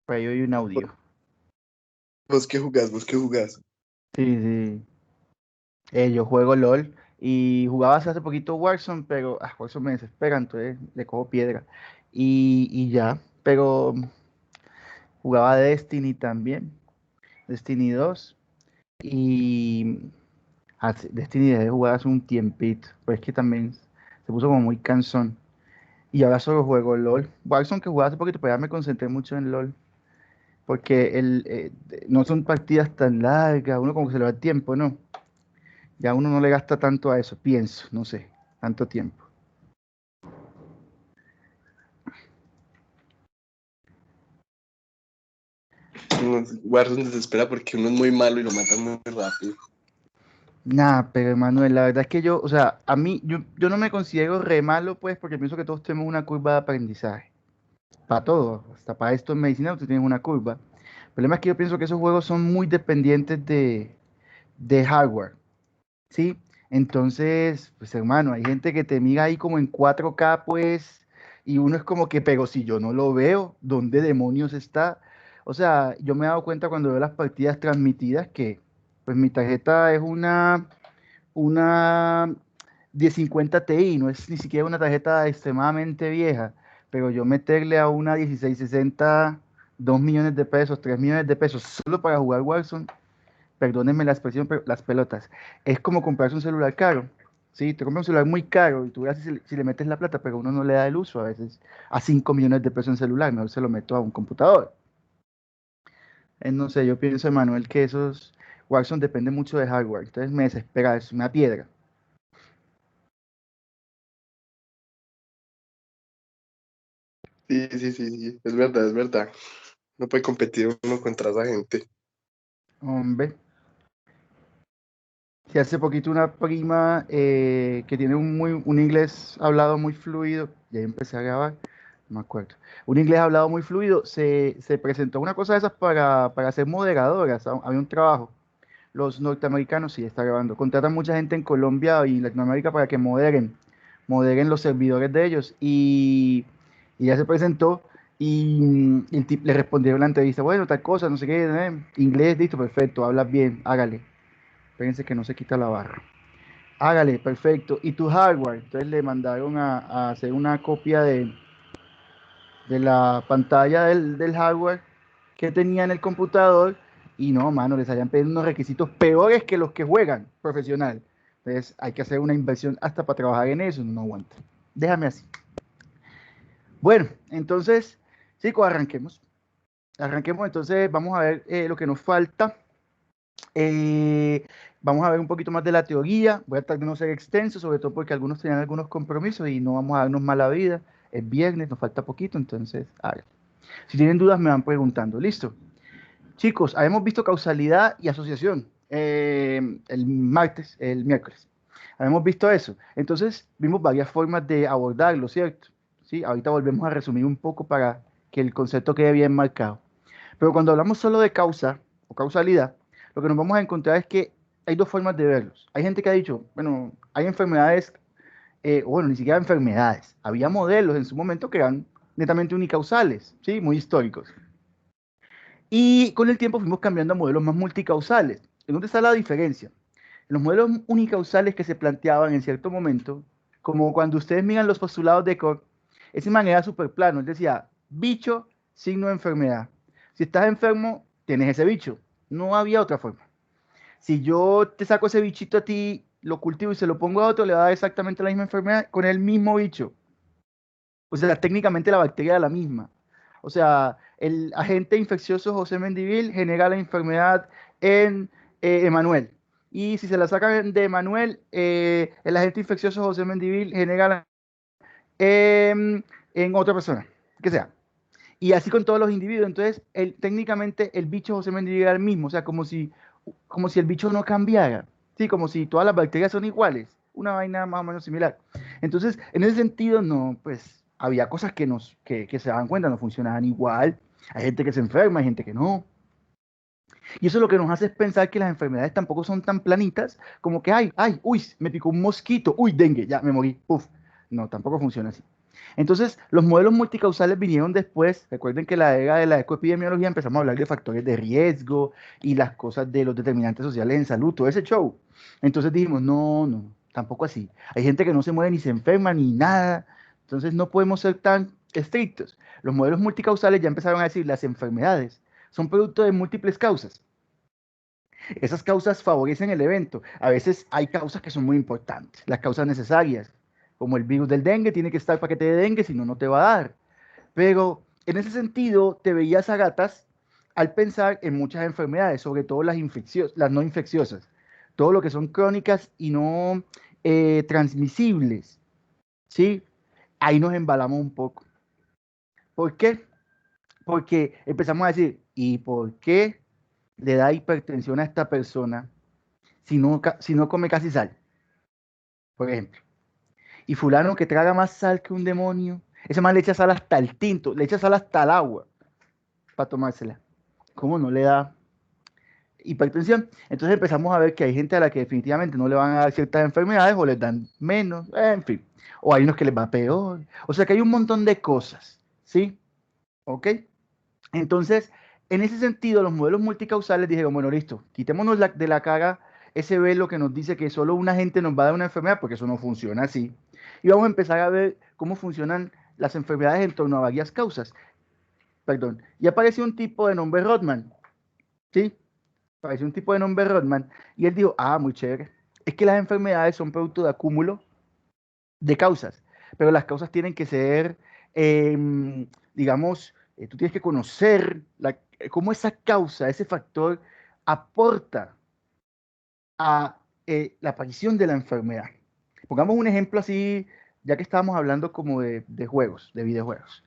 Por ahí oí un audio. ¿Vos qué jugás? ¿Vos qué jugás? Sí, sí. Yo juego LOL y jugaba hace poquito Warzone, pero Warzone me desespera, entonces le cojo piedra. Y ya, pero jugaba Destiny también, Destiny 2 y Destiny dejé de jugar hace un tiempito, pues es que también se puso como muy cansón. Y ahora solo juego LOL. Warzone que jugaba hace poquito, pero ya me concentré mucho en LOL, porque no son partidas tan largas, uno como que se le va el tiempo, ¿no? Ya uno no le gasta tanto a eso, pienso, no sé, tanto tiempo. Warzone desespera porque uno es muy malo y lo matan muy rápido. Nada, pero Manuel, la verdad es que yo, o sea, a mí, yo no me considero re malo, pues, porque pienso que todos tenemos una curva de aprendizaje. Para todo, hasta para esto en medicina tú tienes una curva. El problema es que yo pienso que esos juegos son muy dependientes de hardware, ¿sí? Entonces, pues hermano, hay gente que te mira ahí como en 4K, pues, y uno es como que, pero si yo no lo veo, ¿dónde demonios está? O sea, yo me he dado cuenta cuando veo las partidas transmitidas que, pues, mi tarjeta es una 1050 Ti, no es ni siquiera una tarjeta extremadamente vieja, pero yo meterle a una 1660 2 millones de pesos, 3 millones de pesos, solo para jugar Warzone, perdónenme la expresión, pero las pelotas, es como comprarse un celular caro. Sí, te compras un celular muy caro y tú verás si le metes la plata, pero uno no le da el uso a veces a 5 millones de pesos en celular, mejor se lo meto a un computador. No sé, yo pienso, Emanuel, que esos Warzone depende mucho de hardware, entonces me desespera, es una piedra. Sí, sí, sí, sí, es verdad, es verdad. No puede competir uno contra esa gente. Hombre, que hace poquito una prima que tiene un inglés hablado muy fluido, y ahí empecé a grabar, no me acuerdo, un inglés hablado muy fluido, se presentó una cosa de esas para ser moderadora, había un trabajo. Los norteamericanos sí está grabando, contratan mucha gente en Colombia y Latinoamérica para que moderen los servidores de ellos, y ya se presentó y le respondieron la entrevista, bueno, tal cosa, no sé qué, inglés, listo, perfecto, hablas bien, hágale. Fíjense que no se quita la barra. Hágale, perfecto. ¿Y tu hardware? Entonces le mandaron a hacer una copia de la pantalla del hardware que tenía en el computador. Y no, mano, les habían pedido unos requisitos peores que los que juegan profesional. Entonces hay que hacer una inversión hasta para trabajar en eso. No aguanta. Déjame así. Bueno, entonces, chicos, arranquemos. Arranquemos, entonces vamos a ver lo que nos falta. Eh, Vamos a ver un poquito más de la teoría. Voy a tratar de no ser extenso, sobre todo porque algunos tienen algunos compromisos y no vamos a darnos mala vida. Es viernes, nos falta poquito, entonces, a ver. Si tienen dudas, me van preguntando. ¿Listo? Chicos, habíamos visto causalidad y asociación el martes, el miércoles. Habíamos visto eso. Entonces, vimos varias formas de abordarlo, ¿cierto? Sí, ahorita volvemos a resumir un poco para que el concepto quede bien marcado. Pero cuando hablamos solo de causa o causalidad, lo que nos vamos a encontrar es que hay dos formas de verlos. Hay gente que ha dicho, bueno, hay enfermedades, bueno, ni siquiera enfermedades. Había modelos en su momento que eran netamente unicausales, ¿sí? Muy históricos. Y con el tiempo fuimos cambiando a modelos más multicausales. ¿En dónde está la diferencia? En los modelos unicausales que se planteaban en cierto momento, como cuando ustedes miran los postulados de Koch, ese man era súper plano. Él decía, bicho, signo de enfermedad. Si estás enfermo, tienes ese bicho. No había otra forma. Si yo te saco ese bichito a ti, lo cultivo y se lo pongo a otro, le va a dar exactamente la misma enfermedad con el mismo bicho. O sea, técnicamente la bacteria era la misma. O sea, el agente infeccioso José Mendivil genera la enfermedad en Emanuel. Y si se la sacan de Emanuel, el agente infeccioso José Mendivil genera en otra persona, que sea. Y así con todos los individuos. Entonces, técnicamente el bicho José Mendivil era el mismo. O sea, como si el bicho no cambiara. Sí, como si todas las bacterias son iguales. Una vaina más o menos similar. Entonces, en ese sentido, no, pues había cosas que se daban cuenta, no funcionaban igual. Hay gente que se enferma, hay gente que no. Y eso lo que nos hace es pensar que las enfermedades tampoco son tan planitas como que, ay, ay, uy, me picó un mosquito, uy, dengue, ya me morí, uf. No, tampoco funciona así. Entonces, los modelos multicausales vinieron después. Recuerden que la era de la ecoepidemiología empezamos a hablar de factores de riesgo y las cosas de los determinantes sociales en salud, todo ese show. Entonces dijimos, no, no, tampoco así. Hay gente que no se muere ni se enferma ni nada. Entonces no podemos ser tan estrictos. Los modelos multicausales ya empezaron a decir las enfermedades son producto de múltiples causas. Esas causas favorecen el evento. A veces hay causas que son muy importantes, las causas necesarias, como el virus del dengue tiene que estar para que te dé dengue, si no, no te va a dar. Pero en ese sentido, te veías a gatas al pensar en muchas enfermedades, sobre todo las no infecciosas, todo lo que son crónicas y no transmisibles, ¿sí? Ahí nos embalamos un poco. ¿Por qué? Porque empezamos a decir, ¿y por qué le da hipertensión a esta persona si no come casi sal? Por ejemplo. Y fulano que traga más sal que un demonio, ese man le echa sal hasta el tinto, le echa sal hasta el agua para tomársela. ¿Cómo no le da hipertensión? Entonces empezamos a ver que hay gente a la que definitivamente no le van a dar ciertas enfermedades o les dan menos, en fin. O hay unos que les va peor. O sea que hay un montón de cosas, ¿sí? ¿Ok? Entonces, en ese sentido, los modelos multicausales dijeron, bueno, listo, quitémonos de la cara ese velo que nos dice que solo una gente nos va a dar una enfermedad, porque eso no funciona así. Y vamos a empezar a ver cómo funcionan las enfermedades en torno a varias causas. Perdón. Y apareció un tipo de nombre Rodman, ¿sí? Apareció un tipo de nombre Rodman, y él dijo, muy chévere. Es que las enfermedades son producto de acúmulo de causas, pero las causas tienen que ser, digamos, tú tienes que conocer cómo esa causa, ese factor aporta a la aparición de la enfermedad. Pongamos un ejemplo así, ya que estábamos hablando como de juegos, de videojuegos.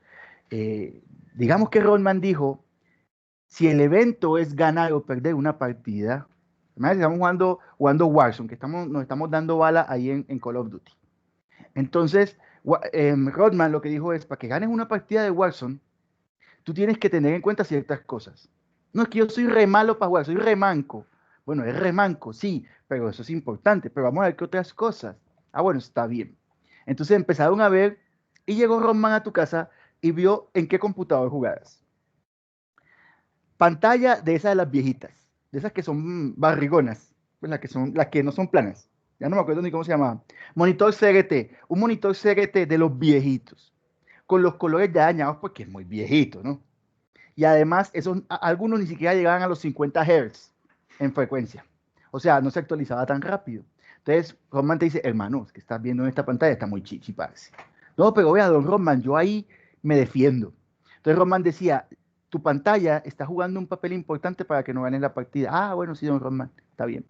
Eh, digamos que Rodman dijo, si el evento es ganar o perder una partida, estamos jugando Warzone, que nos estamos dando bala ahí en Call of Duty. Entonces, Rodman lo que dijo es, para que ganes una partida de Warzone, tú tienes que tener en cuenta ciertas cosas. No es que yo soy re malo para jugar, soy re manco. Bueno, es re manco, sí, pero eso es importante. Pero vamos a ver qué otras cosas. Bueno, está bien. Entonces empezaron a ver y llegó Rodman a tu casa y vio en qué computador jugabas. Pantalla de esas de las viejitas, de esas que son barrigonas, pues las que no son planas. Ya no me acuerdo ni cómo se llamaba. Monitor CRT, un monitor CRT de los viejitos, con los colores ya dañados porque es muy viejito, ¿no? Y además, algunos ni siquiera llegaban a los 50 Hz en frecuencia. O sea, no se actualizaba tan rápido. Entonces, Rodman te dice, hermano, es que estás viendo en esta pantalla, está muy chichi, parece. No, pero vea, don Rodman, yo ahí me defiendo. Entonces, Rodman decía, tu pantalla está jugando un papel importante para que no ganes la partida. Bueno, sí, don Rodman, está bien.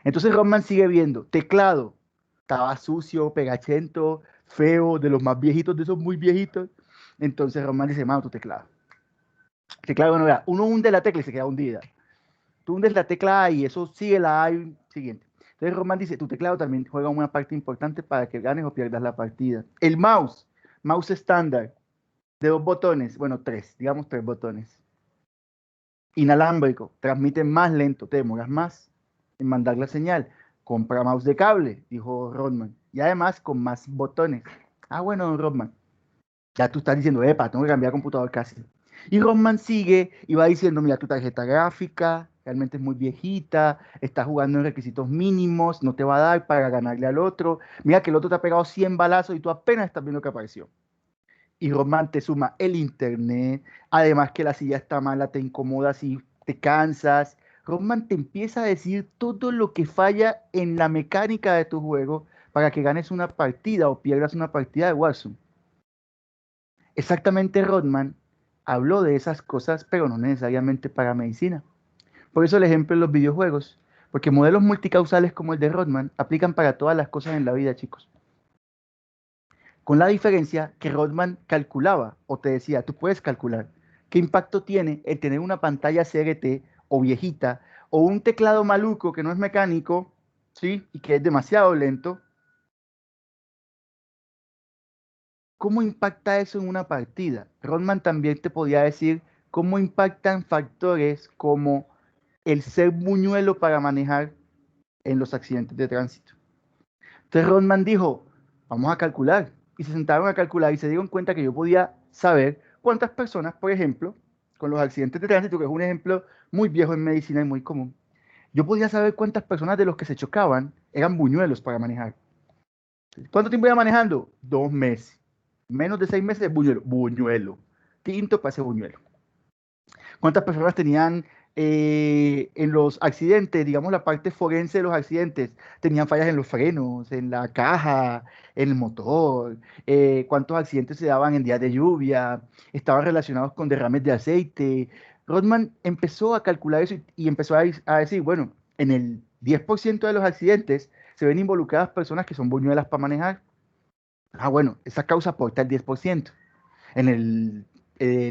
Entonces, Rodman sigue viendo, teclado, estaba sucio, pegachento, feo, de los más viejitos, de esos muy viejitos. Entonces, Rodman dice, mano, tu teclado. Teclado, bueno, vea, uno hunde la tecla y se queda hundida. Tú hundes la tecla A y eso sigue la A y siguiente. Entonces Román dice, tu teclado también juega una parte importante para que ganes o pierdas la partida. El mouse estándar de 2 botones, bueno, 3, digamos 3 botones. Inalámbrico, transmite más lento, te demoras más en mandar la señal. Compra mouse de cable, dijo Rodman. Y además con más botones. Bueno, don Rodman. Ya tú estás diciendo, tengo que cambiar computador casi. Y Rodman sigue y va diciendo, mira, tu tarjeta gráfica realmente es muy viejita, está jugando en requisitos mínimos, no te va a dar para ganarle al otro. Mira que el otro te ha pegado 100 balazos y tú apenas estás viendo que apareció. Y Rodman te suma el internet, además que la silla está mala, te incomodas y te cansas. Rodman te empieza a decir todo lo que falla en la mecánica de tu juego para que ganes una partida o pierdas una partida de Warzone. Exactamente, Rodman habló de esas cosas, pero no necesariamente para medicina. Por eso el ejemplo en los videojuegos, porque modelos multicausales como el de Rodman aplican para todas las cosas en la vida, chicos. Con la diferencia que Rodman calculaba o te decía, tú puedes calcular qué impacto tiene el tener una pantalla CRT o viejita o un teclado maluco que no es mecánico, ¿sí? Y que es demasiado lento. ¿Cómo impacta eso en una partida? Rodman también te podía decir cómo impactan factores como el ser buñuelo para manejar en los accidentes de tránsito. Entonces Rodman dijo, vamos a calcular. y se sentaron a calcular y se dieron cuenta que yo podía saber cuántas personas, por ejemplo, con los accidentes de tránsito, que es un ejemplo muy viejo en medicina y muy común, yo podía saber cuántas personas de los que se chocaban eran buñuelos para manejar. ¿Cuánto tiempo iba manejando? 2 meses. Menos de 6 meses, buñuelo. Buñuelo. Tinto para ese buñuelo. ¿Cuántas personas tenían en los accidentes, digamos la parte forense de los accidentes, tenían fallas en los frenos, en la caja, en el motor? ¿Cuántos accidentes se daban en días de lluvia? ¿Estaban relacionados con derrames de aceite? Rodman empezó a calcular eso y empezó a decir, bueno, en el 10% de los accidentes se ven involucradas personas que son buñuelas para manejar. Ah, bueno, esa causa aporta el 10%. En el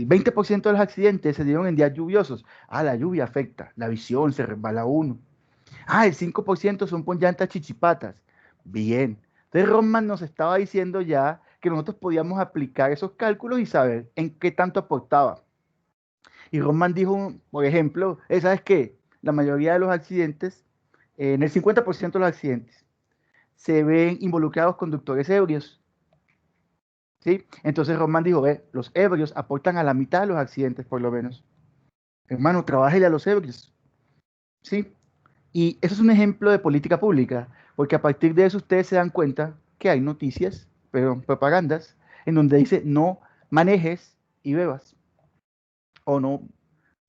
20% de los accidentes se dieron en días lluviosos. Ah, la lluvia afecta, la visión, se resbala uno. Ah, el 5% son por llantas chichipatas. Bien. Entonces Rodman nos estaba diciendo ya que nosotros podíamos aplicar esos cálculos y saber en qué tanto aportaba. Y Rodman dijo, por ejemplo, ¿sabes qué? La mayoría de los accidentes, en el 50% de los accidentes, se ven involucrados conductores ebrios. ¿Sí? Entonces Rodman dijo, los ebrios aportan a la mitad de los accidentes, por lo menos. Hermano, trabájele a los ebrios. ¿Sí? Y eso es un ejemplo de política pública, porque a partir de eso ustedes se dan cuenta que hay noticias, pero propagandas, en donde dice no manejes y bebas, o no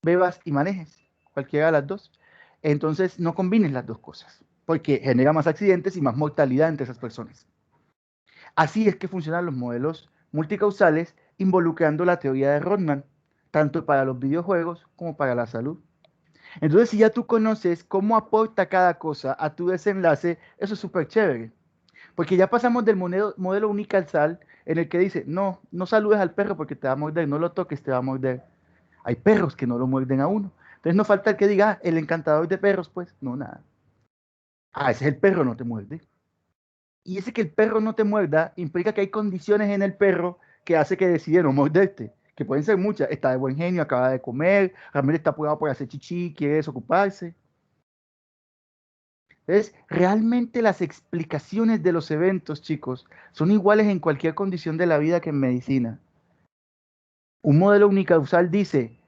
bebas y manejes, cualquiera de las dos. Entonces no combines las dos cosas, porque genera más accidentes y más mortalidad entre esas personas. Así es que funcionan los modelos multicausales involucrando la teoría de Rodman, tanto para los videojuegos como para la salud. Entonces, si ya tú conoces cómo aporta cada cosa a tu desenlace, eso es súper chévere. Porque ya pasamos del modelo unicausal en el que dice, no, no saludes al perro porque te va a morder, no lo toques, te va a morder. Hay perros que no lo muerden a uno. Entonces no falta el que diga, el encantador de perros, pues, no, nada. Ah, ese es el perro, no te muerde. Y ese que el perro no te muerda implica que hay condiciones en el perro que hace que decide no morderte, que pueden ser muchas. Está de buen genio, acaba de comer, realmente está apurado por hacer chichi, quiere desocuparse. Entonces, realmente las explicaciones de los eventos, chicos, son iguales en cualquier condición de la vida que en medicina. Un modelo unicausal dice,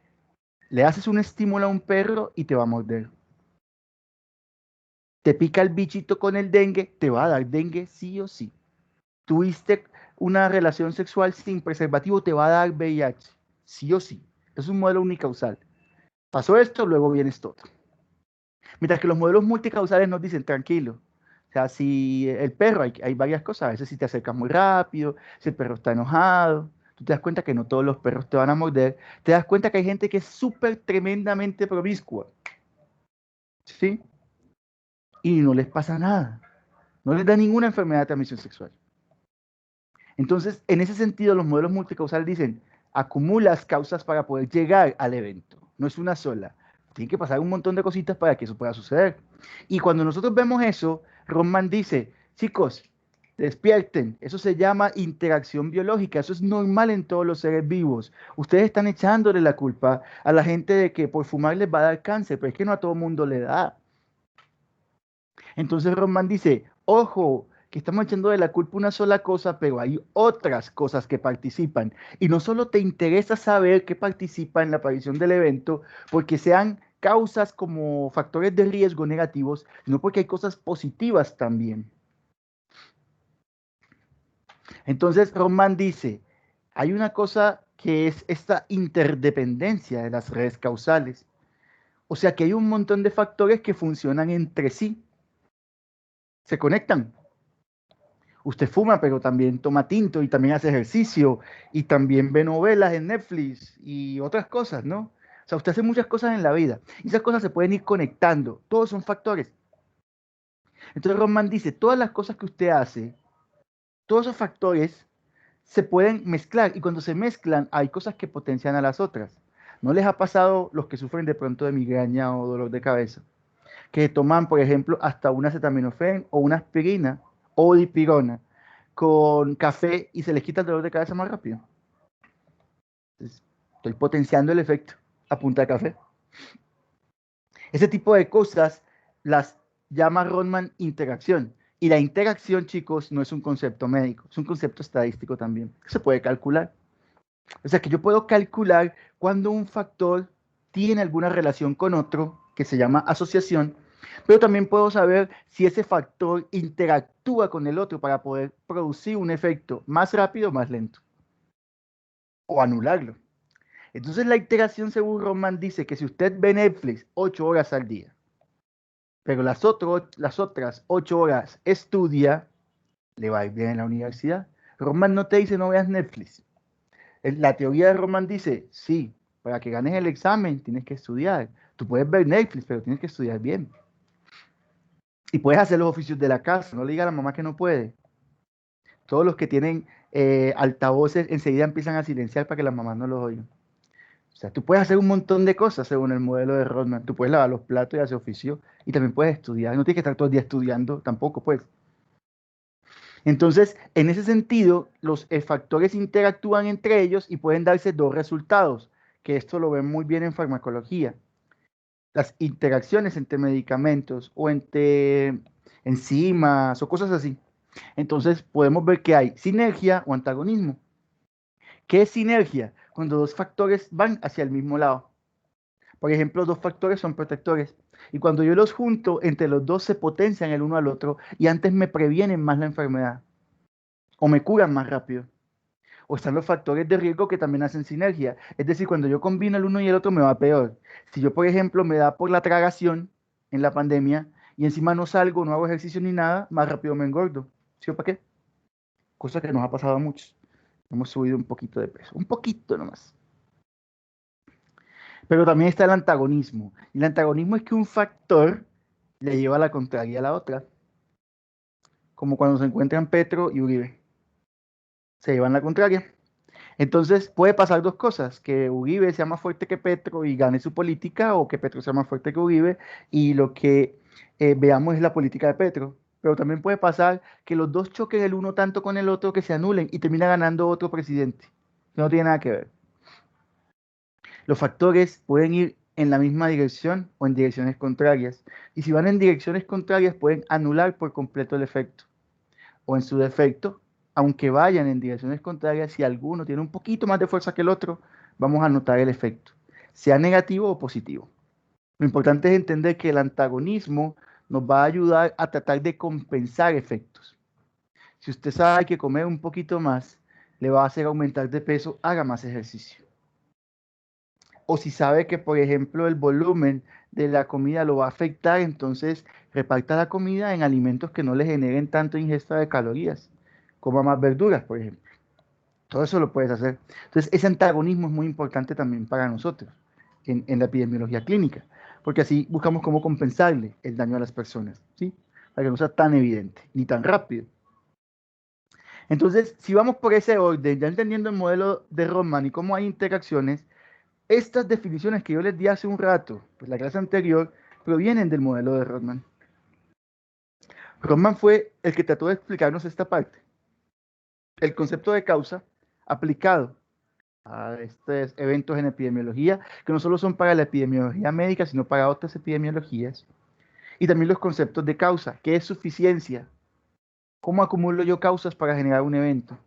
le haces un estímulo a un perro y te va a morder. Te pica el bichito con el dengue, te va a dar dengue sí o sí. Tuviste una relación sexual sin preservativo, te va a dar VIH, sí o sí. Es un modelo unicausal. Pasó esto, luego viene esto otro. Mientras que los modelos multicausales nos dicen, tranquilo. O sea, si el perro, hay varias cosas, a veces si te acercas muy rápido, si el perro está enojado, tú te das cuenta que no todos los perros te van a morder, te das cuenta que hay gente que es súper tremendamente promiscua, ¿sí? Y no les pasa nada, no les da ninguna enfermedad de transmisión sexual. Entonces, en ese sentido, los modelos multicausales dicen, acumulas causas para poder llegar al evento. No es una sola. Tiene que pasar un montón de cositas para que eso pueda suceder. Y cuando nosotros vemos eso, Rodman dice, chicos, despierten. Eso se llama interacción biológica. Eso es normal en todos los seres vivos. Ustedes están echándole la culpa a la gente de que por fumar les va a dar cáncer, pero es que no a todo mundo le da. Entonces Rodman dice, ojo, que estamos echando de la culpa una sola cosa, pero hay otras cosas que participan. Y no solo te interesa saber qué participa en la aparición del evento, porque sean causas como factores de riesgo negativos, sino porque hay cosas positivas también. Entonces Rodman dice, hay una cosa que es esta interdependencia de las redes causales. O sea que hay un montón de factores que funcionan entre sí, se conectan. Usted fuma, pero también toma tinto y también hace ejercicio y también ve novelas en Netflix y otras cosas, ¿no? O sea, usted hace muchas cosas en la vida y esas cosas se pueden ir conectando. Todos son factores. Entonces Roman dice, todas las cosas que usted hace, todos esos factores se pueden mezclar y cuando se mezclan hay cosas que potencian a las otras. ¿No les ha pasado los que sufren de pronto de migraña o dolor de cabeza? Que toman, por ejemplo, hasta una acetaminofén o una aspirina o dipirona con café y se les quita el dolor de cabeza más rápido. Entonces, estoy potenciando el efecto a punta de café. Ese tipo de cosas las llama Rodman interacción. Y la interacción, chicos, no es un concepto médico, es un concepto estadístico también. Se puede calcular. O sea que yo puedo calcular cuando un factor tiene alguna relación con otro, que se llama asociación, pero también puedo saber si ese factor interactúa con el otro para poder producir un efecto más rápido o más lento, o anularlo. Entonces la iteración, según Roman, dice que si usted ve Netflix 8 horas al día, pero las otras 8 horas estudia, le va a ir bien en la universidad. Roman no te dice no veas Netflix. La teoría de Roman dice, sí, para que ganes el examen tienes que estudiar. Tú puedes ver Netflix, pero tienes que estudiar bien. Y puedes hacer los oficios de la casa, no le diga a la mamá que no puede. Todos los que tienen altavoces enseguida empiezan a silenciar para que las mamás no los oigan. O sea, tú puedes hacer un montón de cosas según el modelo de Rodman. Tú puedes lavar los platos y hacer oficio y también puedes estudiar. No tienes que estar todo el día estudiando tampoco, pues. Entonces, en ese sentido, los factores interactúan entre ellos y pueden darse dos resultados, que esto lo ven muy bien en farmacología. Las interacciones entre medicamentos o entre enzimas o cosas así. Entonces, podemos ver que hay sinergia o antagonismo. ¿Qué es sinergia? Cuando dos factores van hacia el mismo lado. Por ejemplo, dos factores son protectores. Y cuando yo los junto, entre los dos se potencian el uno al otro y antes me previenen más la enfermedad o me curan más rápido. O están los factores de riesgo que también hacen sinergia. Es decir, cuando yo combino el uno y el otro me va peor. Si yo, por ejemplo, me da por la tragación en la pandemia y encima no salgo, no hago ejercicio ni nada, más rápido me engordo. ¿Sí o para qué? Cosa que nos ha pasado a muchos. Hemos subido un poquito de peso, un poquito nomás. Pero también está el antagonismo. Y el antagonismo es que un factor le lleva a la contraria a la otra. Como cuando se encuentran Petro y Uribe. Se llevan la contraria. Entonces puede pasar dos cosas, que Uribe sea más fuerte que Petro y gane su política, o que Petro sea más fuerte que Uribe y lo que veamos es la política de Petro. Pero también puede pasar que los dos choquen el uno tanto con el otro que se anulen y termina ganando otro presidente. No tiene nada que ver. Los factores pueden ir en la misma dirección o en direcciones contrarias. Y si van en direcciones contrarias pueden anular por completo el efecto. O en su defecto, aunque vayan en direcciones contrarias, si alguno tiene un poquito más de fuerza que el otro, vamos a notar el efecto, sea negativo o positivo. Lo importante es entender que el antagonismo nos va a ayudar a tratar de compensar efectos. Si usted sabe que comer un poquito más le va a hacer aumentar de peso, haga más ejercicio. O si sabe que, por ejemplo, el volumen de la comida lo va a afectar, entonces reparta la comida en alimentos que no le generen tanto ingesta de calorías. Coma más verduras, por ejemplo. Todo eso lo puedes hacer. Entonces, ese antagonismo es muy importante también para nosotros en la epidemiología clínica, porque así buscamos cómo compensarle el daño a las personas, ¿sí? Para que no sea tan evidente ni tan rápido. Entonces, si vamos por ese orden, ya entendiendo el modelo de Rothman y cómo hay interacciones, estas definiciones que yo les di hace un rato, pues la clase anterior, provienen del modelo de Rothman. Rothman fue el que trató de explicarnos esta parte. El concepto de causa aplicado a estos eventos en epidemiología, que no solo son para la epidemiología médica, sino para otras epidemiologías. Y también los conceptos de causa, ¿qué es suficiencia? ¿Cómo acumulo yo causas para generar un evento?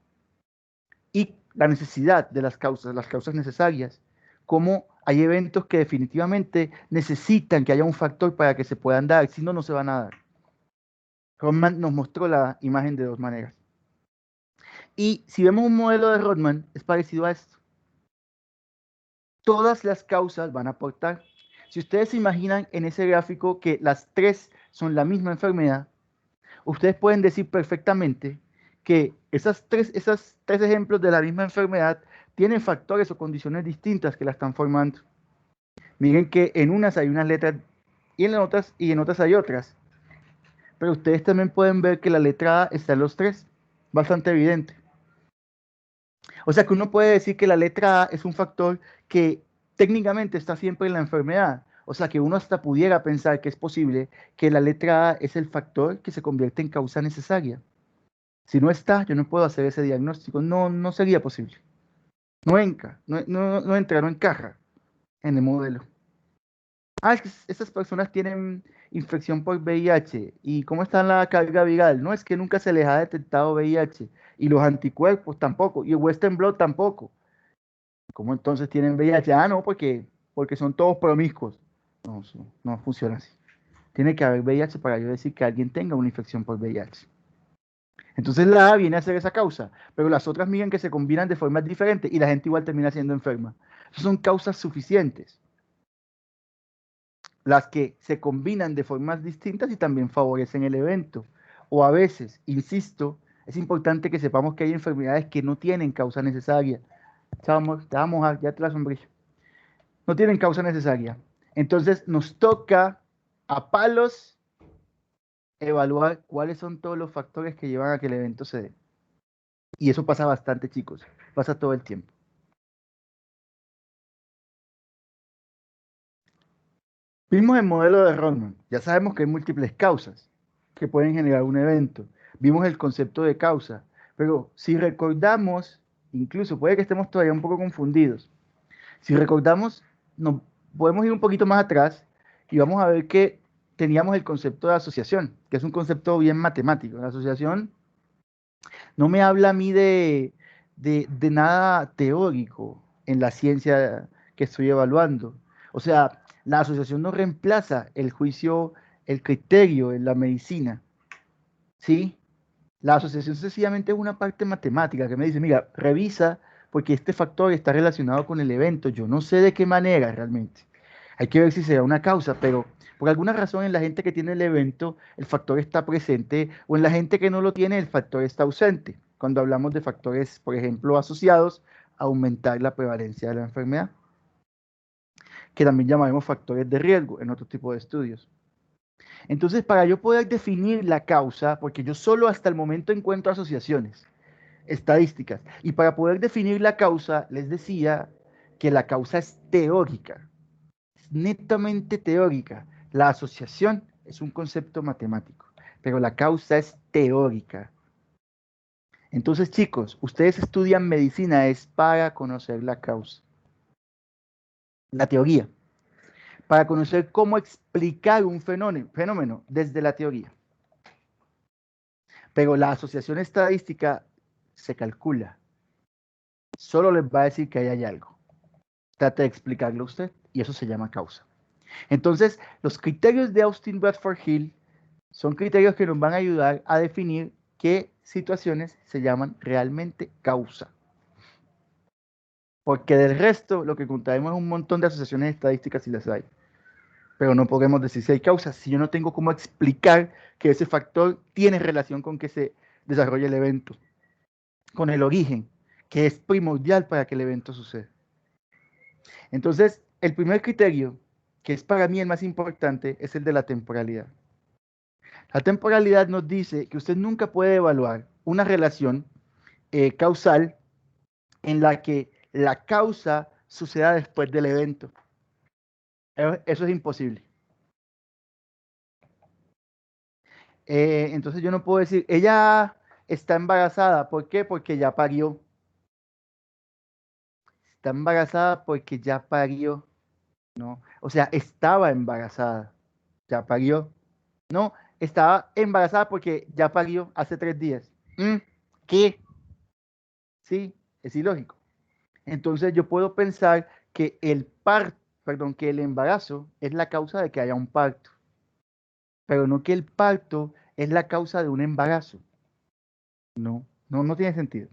Y la necesidad de las causas necesarias. Cómo hay eventos que definitivamente necesitan que haya un factor para que se puedan dar, si no, no se van a dar. Rodman nos mostró la imagen de dos maneras. Y si vemos un modelo de Rodman, es parecido a esto. Todas las causas van a aportar. Si ustedes se imaginan en ese gráfico que las tres son la misma enfermedad, ustedes pueden decir perfectamente que esos tres ejemplos de la misma enfermedad tienen factores o condiciones distintas que la están formando. Miren que en unas hay unas letras y en otras hay otras. Pero ustedes también pueden ver que la letra A está en los tres, bastante evidente. O sea que uno puede decir que la letra A es un factor que técnicamente está siempre en la enfermedad. O sea que uno hasta pudiera pensar que es posible que la letra A es el factor que se convierte en causa necesaria. Si no está, yo no puedo hacer ese diagnóstico. No sería posible. No entra, no encaja en el modelo. Es que estas personas tienen infección por VIH. ¿Y cómo está la carga viral? No, es que nunca se les ha detectado VIH. Y los anticuerpos tampoco. Y el Western blot tampoco. ¿Cómo entonces tienen VIH? Ah, no, porque son todos promiscuos. No, eso no funciona así. Tiene que haber VIH para yo decir que alguien tenga una infección por VIH. Entonces la A viene a ser esa causa, pero las otras miran que se combinan de formas diferentes y la gente igual termina siendo enferma. Esas son causas suficientes. Las que se combinan de formas distintas y también favorecen el evento. O a veces, insisto, es importante que sepamos que hay enfermedades que no tienen causa necesaria. Chao, amor, te vamos a mojar, ya te la sombrilla. No tienen causa necesaria. Entonces nos toca a palos evaluar cuáles son todos los factores que llevan a que el evento se dé. Y eso pasa bastante, chicos. Pasa todo el tiempo. Vimos el modelo de Rodman. Ya sabemos que hay múltiples causas que pueden generar un evento. Vimos el concepto de causa. Pero si recordamos, incluso puede que estemos todavía un poco confundidos. Si recordamos, nos podemos ir un poquito más atrás y vamos a ver que teníamos el concepto de asociación, que es un concepto bien matemático. La asociación no me habla a mí de nada teórico en la ciencia que estoy evaluando. O sea, la asociación no reemplaza el juicio, el criterio en la medicina, ¿sí? La asociación sencillamente es una parte matemática que me dice, mira, revisa porque este factor está relacionado con el evento. Yo no sé de qué manera realmente. Hay que ver si será una causa, pero por alguna razón en la gente que tiene el evento, el factor está presente, o en la gente que no lo tiene, el factor está ausente. Cuando hablamos de factores, por ejemplo, asociados a aumentar la prevalencia de la enfermedad, que también llamaremos factores de riesgo en otro tipo de estudios. Entonces, para yo poder definir la causa, porque yo solo hasta el momento encuentro asociaciones estadísticas, y para poder definir la causa, les decía que la causa es teórica, es netamente teórica. La asociación es un concepto matemático, pero la causa es teórica. Entonces, chicos, ustedes estudian medicina es para conocer la causa, la teoría, para conocer cómo explicar un fenómeno desde la teoría. Pero la asociación estadística se calcula. Solo les va a decir que ahí hay algo. Trate de explicarlo usted y eso se llama causa. Entonces, los criterios de Austin Bradford Hill son criterios que nos van a ayudar a definir qué situaciones se llaman realmente causa. Porque del resto, lo que encontraremos es un montón de asociaciones estadísticas si las hay. Pero no podemos decir si hay causas si yo no tengo cómo explicar que ese factor tiene relación con que se desarrolle el evento, con el origen, que es primordial para que el evento suceda. Entonces, el primer criterio, que es para mí el más importante, es el de la temporalidad. La temporalidad nos dice que usted nunca puede evaluar una relación causal en la que la causa suceda después del evento. Eso es imposible. Entonces yo no puedo decir, ella está embarazada. ¿Por qué? Porque ya parió. Está embarazada porque ya parió. No, o sea, estaba embarazada. Ya parió. No, estaba embarazada porque ya parió hace 3 días. ¿Qué? Sí, es ilógico. Entonces yo puedo pensar que que el embarazo es la causa de que haya un parto, pero no que el parto es la causa de un embarazo. No tiene sentido.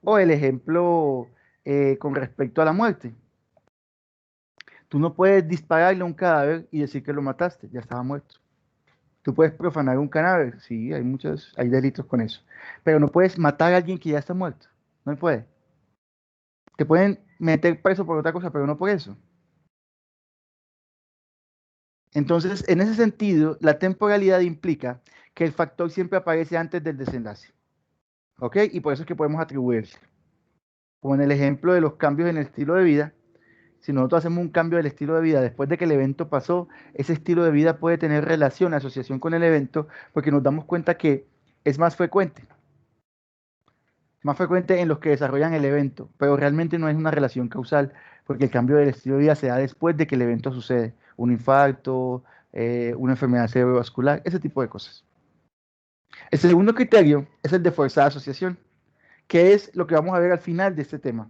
O el ejemplo con respecto a la muerte. Tú no puedes dispararle a un cadáver y decir que lo mataste, ya estaba muerto. Tú puedes profanar un cadáver, sí, hay delitos con eso. Pero no puedes matar a alguien que ya está muerto. No se puede. Te pueden meter preso por otra cosa, pero no por eso. Entonces, en ese sentido, la temporalidad implica que el factor siempre aparece antes del desenlace. ¿Ok? Y por eso es que podemos atribuirse. Como en el ejemplo de los cambios en el estilo de vida, si nosotros hacemos un cambio del estilo de vida después de que el evento pasó, ese estilo de vida puede tener relación, asociación con el evento, porque nos damos cuenta que es más frecuente. más frecuente en los que desarrollan el evento, pero realmente no es una relación causal, porque el cambio del estilo de vida se da después de que el evento sucede, un infarto, una enfermedad cerebrovascular, ese tipo de cosas. El segundo criterio es el de fuerza de asociación, que es lo que vamos a ver al final de este tema.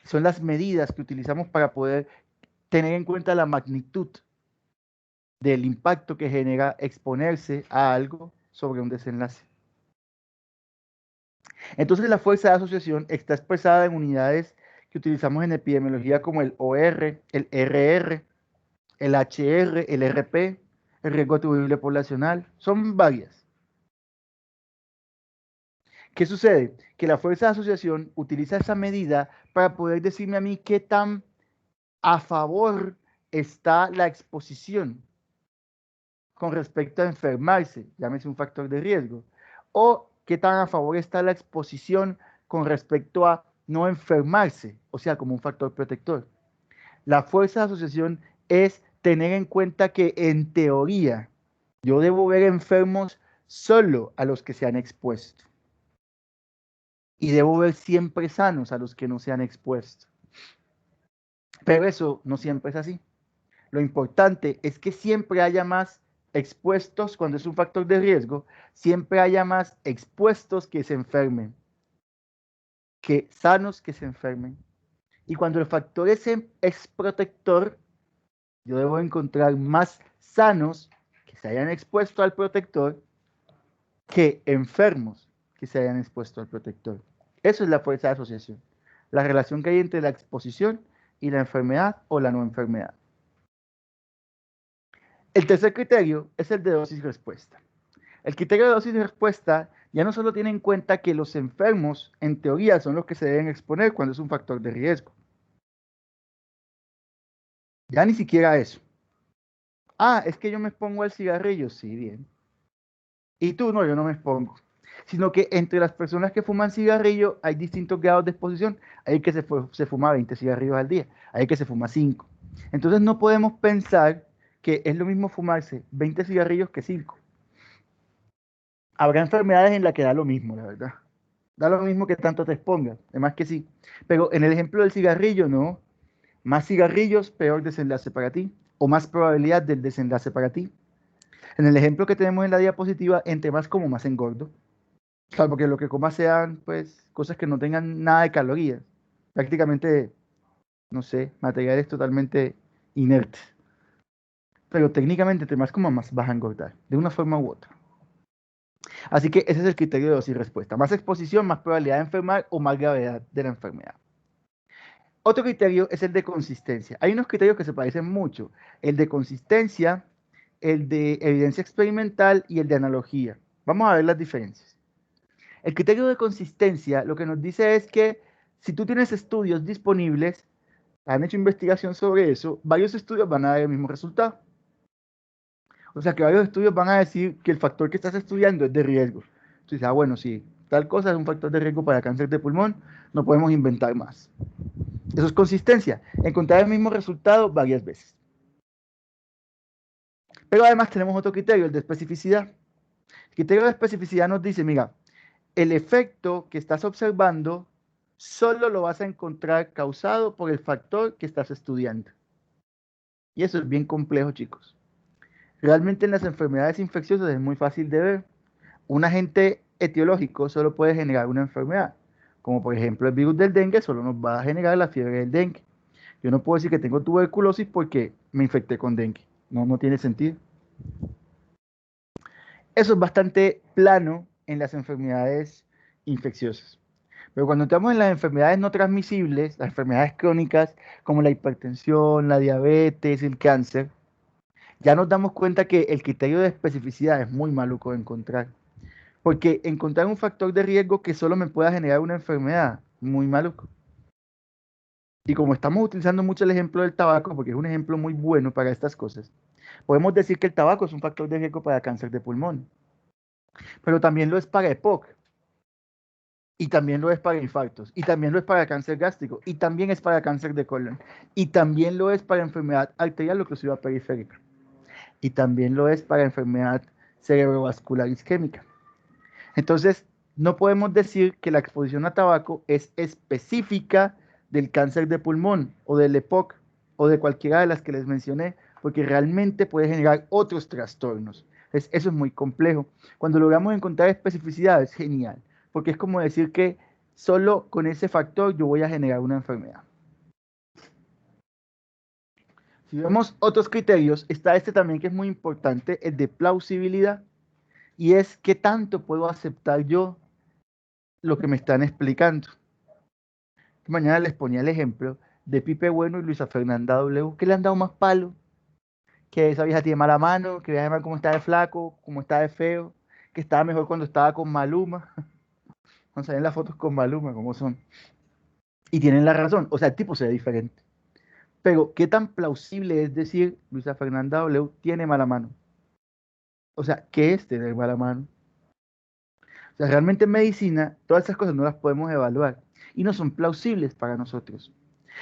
Son las medidas que utilizamos para poder tener en cuenta la magnitud del impacto que genera exponerse a algo sobre un desenlace. Entonces la fuerza de asociación está expresada en unidades que utilizamos en epidemiología como el OR, el RR, el HR, el RP, el riesgo atribuible poblacional. Son varias. ¿Qué sucede? Que la fuerza de asociación utiliza esa medida para poder decirme a mí qué tan a favor está la exposición con respecto a enfermarse, llámese un factor de riesgo, o qué tan a favor está la exposición con respecto a no enfermarse, o sea, como un factor protector. La fuerza de asociación es tener en cuenta que en teoría yo debo ver enfermos solo a los que se han expuesto y debo ver siempre sanos a los que no se han expuesto. Pero eso no siempre es así. Lo importante es que siempre haya más expuestos cuando es un factor de riesgo, siempre haya más expuestos que se enfermen, que sanos que se enfermen. Y cuando el factor es protector, yo debo encontrar más sanos que se hayan expuesto al protector que enfermos que se hayan expuesto al protector. Eso es la fuerza de asociación, la relación que hay entre la exposición y la enfermedad o la no enfermedad. El tercer criterio es el de dosis-respuesta. El criterio de dosis-respuesta ya no solo tiene en cuenta que los enfermos, en teoría, son los que se deben exponer cuando es un factor de riesgo. Ya ni siquiera eso. Ah, es que yo me expongo al cigarrillo, sí, bien. Y tú, no, yo no me expongo. Sino que entre las personas que fuman cigarrillo hay distintos grados de exposición. Hay que se fuma 20 cigarrillos al día, hay que se fuma 5. Entonces no podemos pensar que es lo mismo fumarse 20 cigarrillos que 5. Habrá enfermedades en las que da lo mismo, la verdad. Da lo mismo que tanto te expongas, además que sí. Pero en el ejemplo del cigarrillo, no. Más cigarrillos, peor desenlace para ti, o más probabilidad del desenlace para ti. En el ejemplo que tenemos en la diapositiva, entre más como más engordo. Claro, porque lo que comas sean, pues, cosas que no tengan nada de calorías. Prácticamente, no sé, materiales totalmente inertes. Pero técnicamente, entre más como más vas a engordar, de una forma u otra. Así que ese es el criterio de dosis y respuesta. Más exposición, más probabilidad de enfermar o más gravedad de la enfermedad. Otro criterio es el de consistencia. Hay unos criterios que se parecen mucho. El de consistencia, el de evidencia experimental y el de analogía. Vamos a ver las diferencias. El criterio de consistencia lo que nos dice es que si tú tienes estudios disponibles, han hecho investigación sobre eso, varios estudios van a dar el mismo resultado. O sea que varios estudios van a decir que el factor que estás estudiando es de riesgo. Entonces, bueno, sí, tal cosa es un factor de riesgo para cáncer de pulmón, no podemos inventar más. Eso es consistencia, encontrar el mismo resultado varias veces. Pero además tenemos otro criterio, el de especificidad. El criterio de especificidad nos dice, mira, el efecto que estás observando solo lo vas a encontrar causado por el factor que estás estudiando. Y eso es bien complejo, chicos. Realmente en las enfermedades infecciosas es muy fácil de ver. Un agente etiológico solo puede generar una enfermedad, como por ejemplo el virus del dengue solo nos va a generar la fiebre del dengue. Yo no puedo decir que tengo tuberculosis porque me infecté con dengue. No, no tiene sentido. Eso es bastante plano en las enfermedades infecciosas. Pero cuando entramos en las enfermedades no transmisibles, las enfermedades crónicas como la hipertensión, la diabetes, el cáncer, ya nos damos cuenta que el criterio de especificidad es muy maluco de encontrar. Porque encontrar un factor de riesgo que solo me pueda generar una enfermedad, muy maluco. Y como estamos utilizando mucho el ejemplo del tabaco, porque es un ejemplo muy bueno para estas cosas, podemos decir que el tabaco es un factor de riesgo para cáncer de pulmón, pero también lo es para EPOC, y también lo es para infartos, y también lo es para cáncer gástrico, y también es para cáncer de colon, y también lo es para enfermedad arterial oclusiva periférica, y también lo es para enfermedad cerebrovascular isquémica. Entonces, no podemos decir que la exposición a tabaco es específica del cáncer de pulmón o del EPOC o de cualquiera de las que les mencioné, porque realmente puede generar otros trastornos. Entonces, eso es muy complejo. Cuando logramos encontrar especificidad es genial, porque es como decir que solo con ese factor yo voy a generar una enfermedad. Si vemos otros criterios, está este también que es muy importante, el de plausibilidad, y es qué tanto puedo aceptar yo lo que me están explicando. Mañana les ponía el ejemplo de Pipe Bueno y Luisa Fernanda W, que le han dado más palo, que esa vieja tiene mala mano, que vean cómo está de flaco, cómo está de feo, que estaba mejor cuando estaba con Maluma. Vamos a ver las fotos con Maluma, cómo son. Y tienen la razón, o sea, el tipo se ve diferente. Pero, ¿qué tan plausible es decir Luisa Fernanda W tiene mala mano? O sea, ¿qué es tener mala mano? O sea, realmente en medicina, todas esas cosas no las podemos evaluar y no son plausibles para nosotros.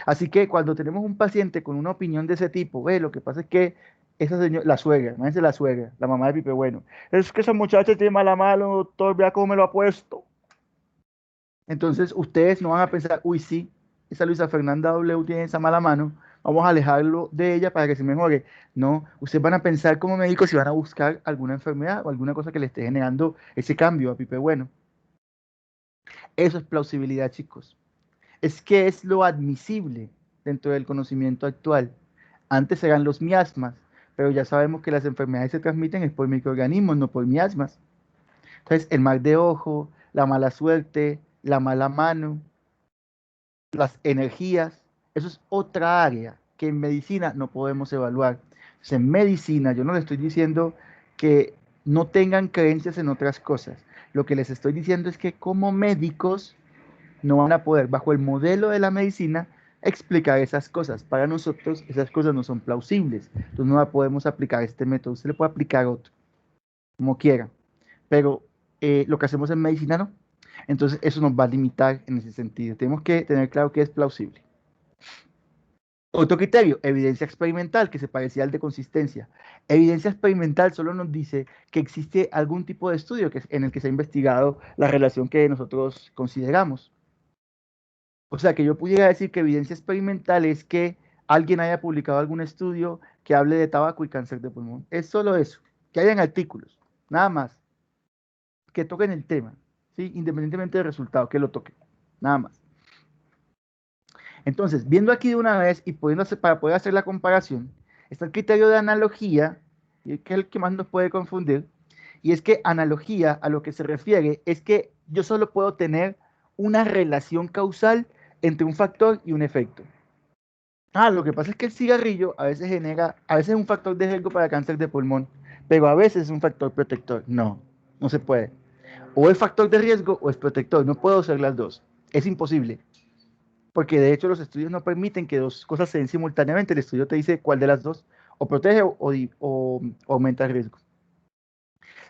Así que cuando tenemos un paciente con una opinión de ese tipo, ve, lo que pasa es que esa señora, la suegra, imagínense la suegra, la mamá de Pipe Bueno, es que esa muchacha tiene mala mano, doctor, vea cómo me lo ha puesto. Entonces ustedes no van a pensar, uy, sí, esa Luisa Fernanda W tiene esa mala mano, vamos a alejarlo de ella para que se mejore. No, ustedes van a pensar como médicos si van a buscar alguna enfermedad o alguna cosa que le esté generando ese cambio a Pipe Bueno. Eso es plausibilidad, chicos. Es que es lo admisible dentro del conocimiento actual. Antes eran los miasmas, pero ya sabemos que las enfermedades se transmiten es por microorganismos, no por miasmas. Entonces, el mal de ojo, la mala suerte, la mala mano, las energías, eso es otra área que en medicina no podemos evaluar. Entonces, en medicina, yo no les estoy diciendo que no tengan creencias en otras cosas. Lo que les estoy diciendo es que como médicos no van a poder, bajo el modelo de la medicina, explicar esas cosas. Para nosotros, esas cosas no son plausibles. Entonces, no la podemos aplicar este método. Usted le puede aplicar otro, como quiera. Pero lo que hacemos en medicina no. Entonces, eso nos va a limitar en ese sentido. Tenemos que tener claro que es plausible. Otro criterio, evidencia experimental, que se parecía al de consistencia. Evidencia experimental solo nos dice que existe algún tipo de estudio en el que se ha investigado la relación que nosotros consideramos. O sea, que yo pudiera decir que evidencia experimental es que alguien haya publicado algún estudio que hable de tabaco y cáncer de pulmón. Es solo eso, que hayan artículos, nada más, que toquen el tema, ¿sí? Independientemente del resultado, que lo toquen, nada más. Entonces, viendo aquí de una vez y para poder hacer la comparación, está el criterio de analogía, que es el que más nos puede confundir, y es que analogía a lo que se refiere es que yo solo puedo tener una relación causal entre un factor y un efecto. Lo que pasa es que el cigarrillo a veces es un factor de riesgo para cáncer de pulmón, pero a veces es un factor protector. No, no se puede. O es factor de riesgo o es protector. No puedo ser las dos. Es imposible. Porque de hecho los estudios no permiten que dos cosas se den simultáneamente. El estudio te dice cuál de las dos o protege o aumenta el riesgo.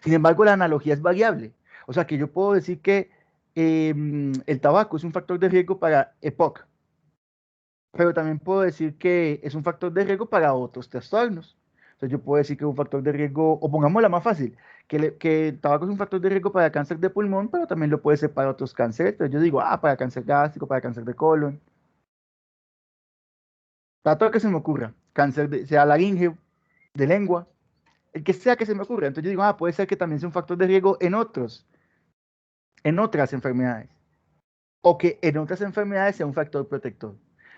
Sin embargo, la analogía es variable. O sea que yo puedo decir que el tabaco es un factor de riesgo para EPOC, pero también puedo decir que es un factor de riesgo para otros trastornos. Entonces yo puedo decir que es un factor de riesgo, o pongámosla más fácil, que el tabaco es un factor de riesgo para cáncer de pulmón, pero también lo puede ser para otros cánceres. Entonces yo digo, para cáncer gástrico, para cáncer de colon, para todo lo que se me ocurra, sea laringeo, de lengua, el que sea que se me ocurra. Entonces yo digo, puede ser que también sea un factor de riesgo en otras enfermedades, o que en otras enfermedades sea un factor protector.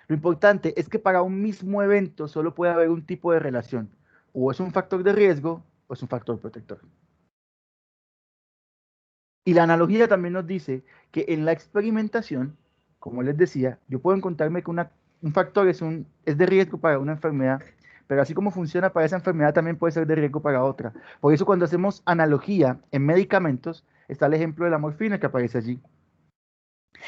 Lo importante es que para un mismo evento solo puede haber un tipo de relación. O es un factor de riesgo o es un factor protector. Y la analogía también nos dice que en la experimentación, como les decía, yo puedo encontrarme que un factor es de riesgo para una enfermedad, pero así como funciona para esa enfermedad también puede ser de riesgo para otra. Por eso cuando hacemos analogía en medicamentos, está el ejemplo de la morfina que aparece allí.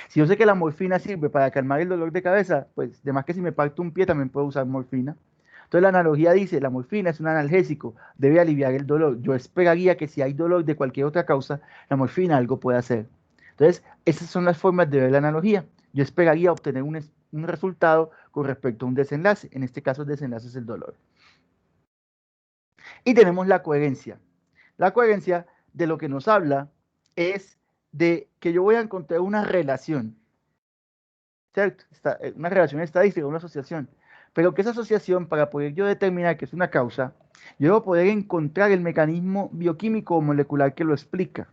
Si yo sé que la morfina sirve para calmar el dolor de cabeza, pues de más que si me parto un pie también puedo usar morfina. Entonces la analogía dice, la morfina es un analgésico, debe aliviar el dolor. Yo esperaría que si hay dolor de cualquier otra causa, la morfina algo puede hacer. Entonces, esas son las formas de ver la analogía. Yo esperaría obtener un resultado con respecto a un desenlace. En este caso el desenlace es el dolor. Y tenemos la coherencia. La coherencia de lo que nos habla es de que yo voy a encontrar una relación, ¿cierto? Una relación estadística, una asociación. Pero que esa asociación, para poder yo determinar que es una causa, yo debo poder encontrar el mecanismo bioquímico o molecular que lo explica.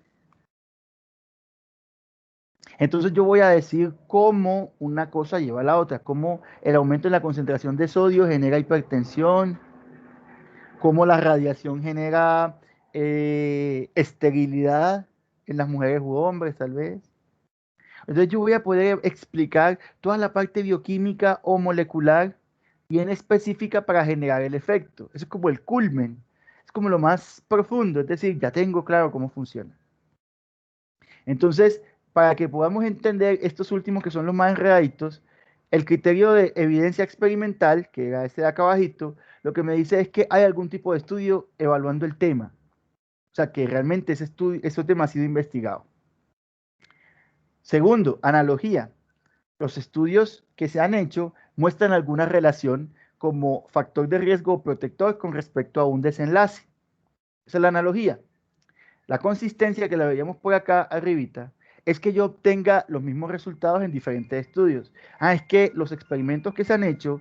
Entonces yo voy a decir cómo una cosa lleva a la otra, cómo el aumento en la concentración de sodio genera hipertensión, cómo la radiación genera esterilidad en las mujeres u hombres, tal vez. Entonces yo voy a poder explicar toda la parte bioquímica o molecular bien específica para generar el efecto. Eso es como el culmen, es como lo más profundo, es decir, ya tengo claro cómo funciona. Entonces, para que podamos entender estos últimos que son los más enredaditos, el criterio de evidencia experimental, que era este de acá abajito, lo que me dice es que hay algún tipo de estudio evaluando el tema. O sea, que realmente ese tema ha sido investigado. Segundo, analogía. Los estudios que se han hecho muestran alguna relación como factor de riesgo o protector con respecto a un desenlace. Esa es la analogía. La consistencia que la veíamos por acá arribita es que yo obtenga los mismos resultados en diferentes estudios. Es que los experimentos que se han hecho,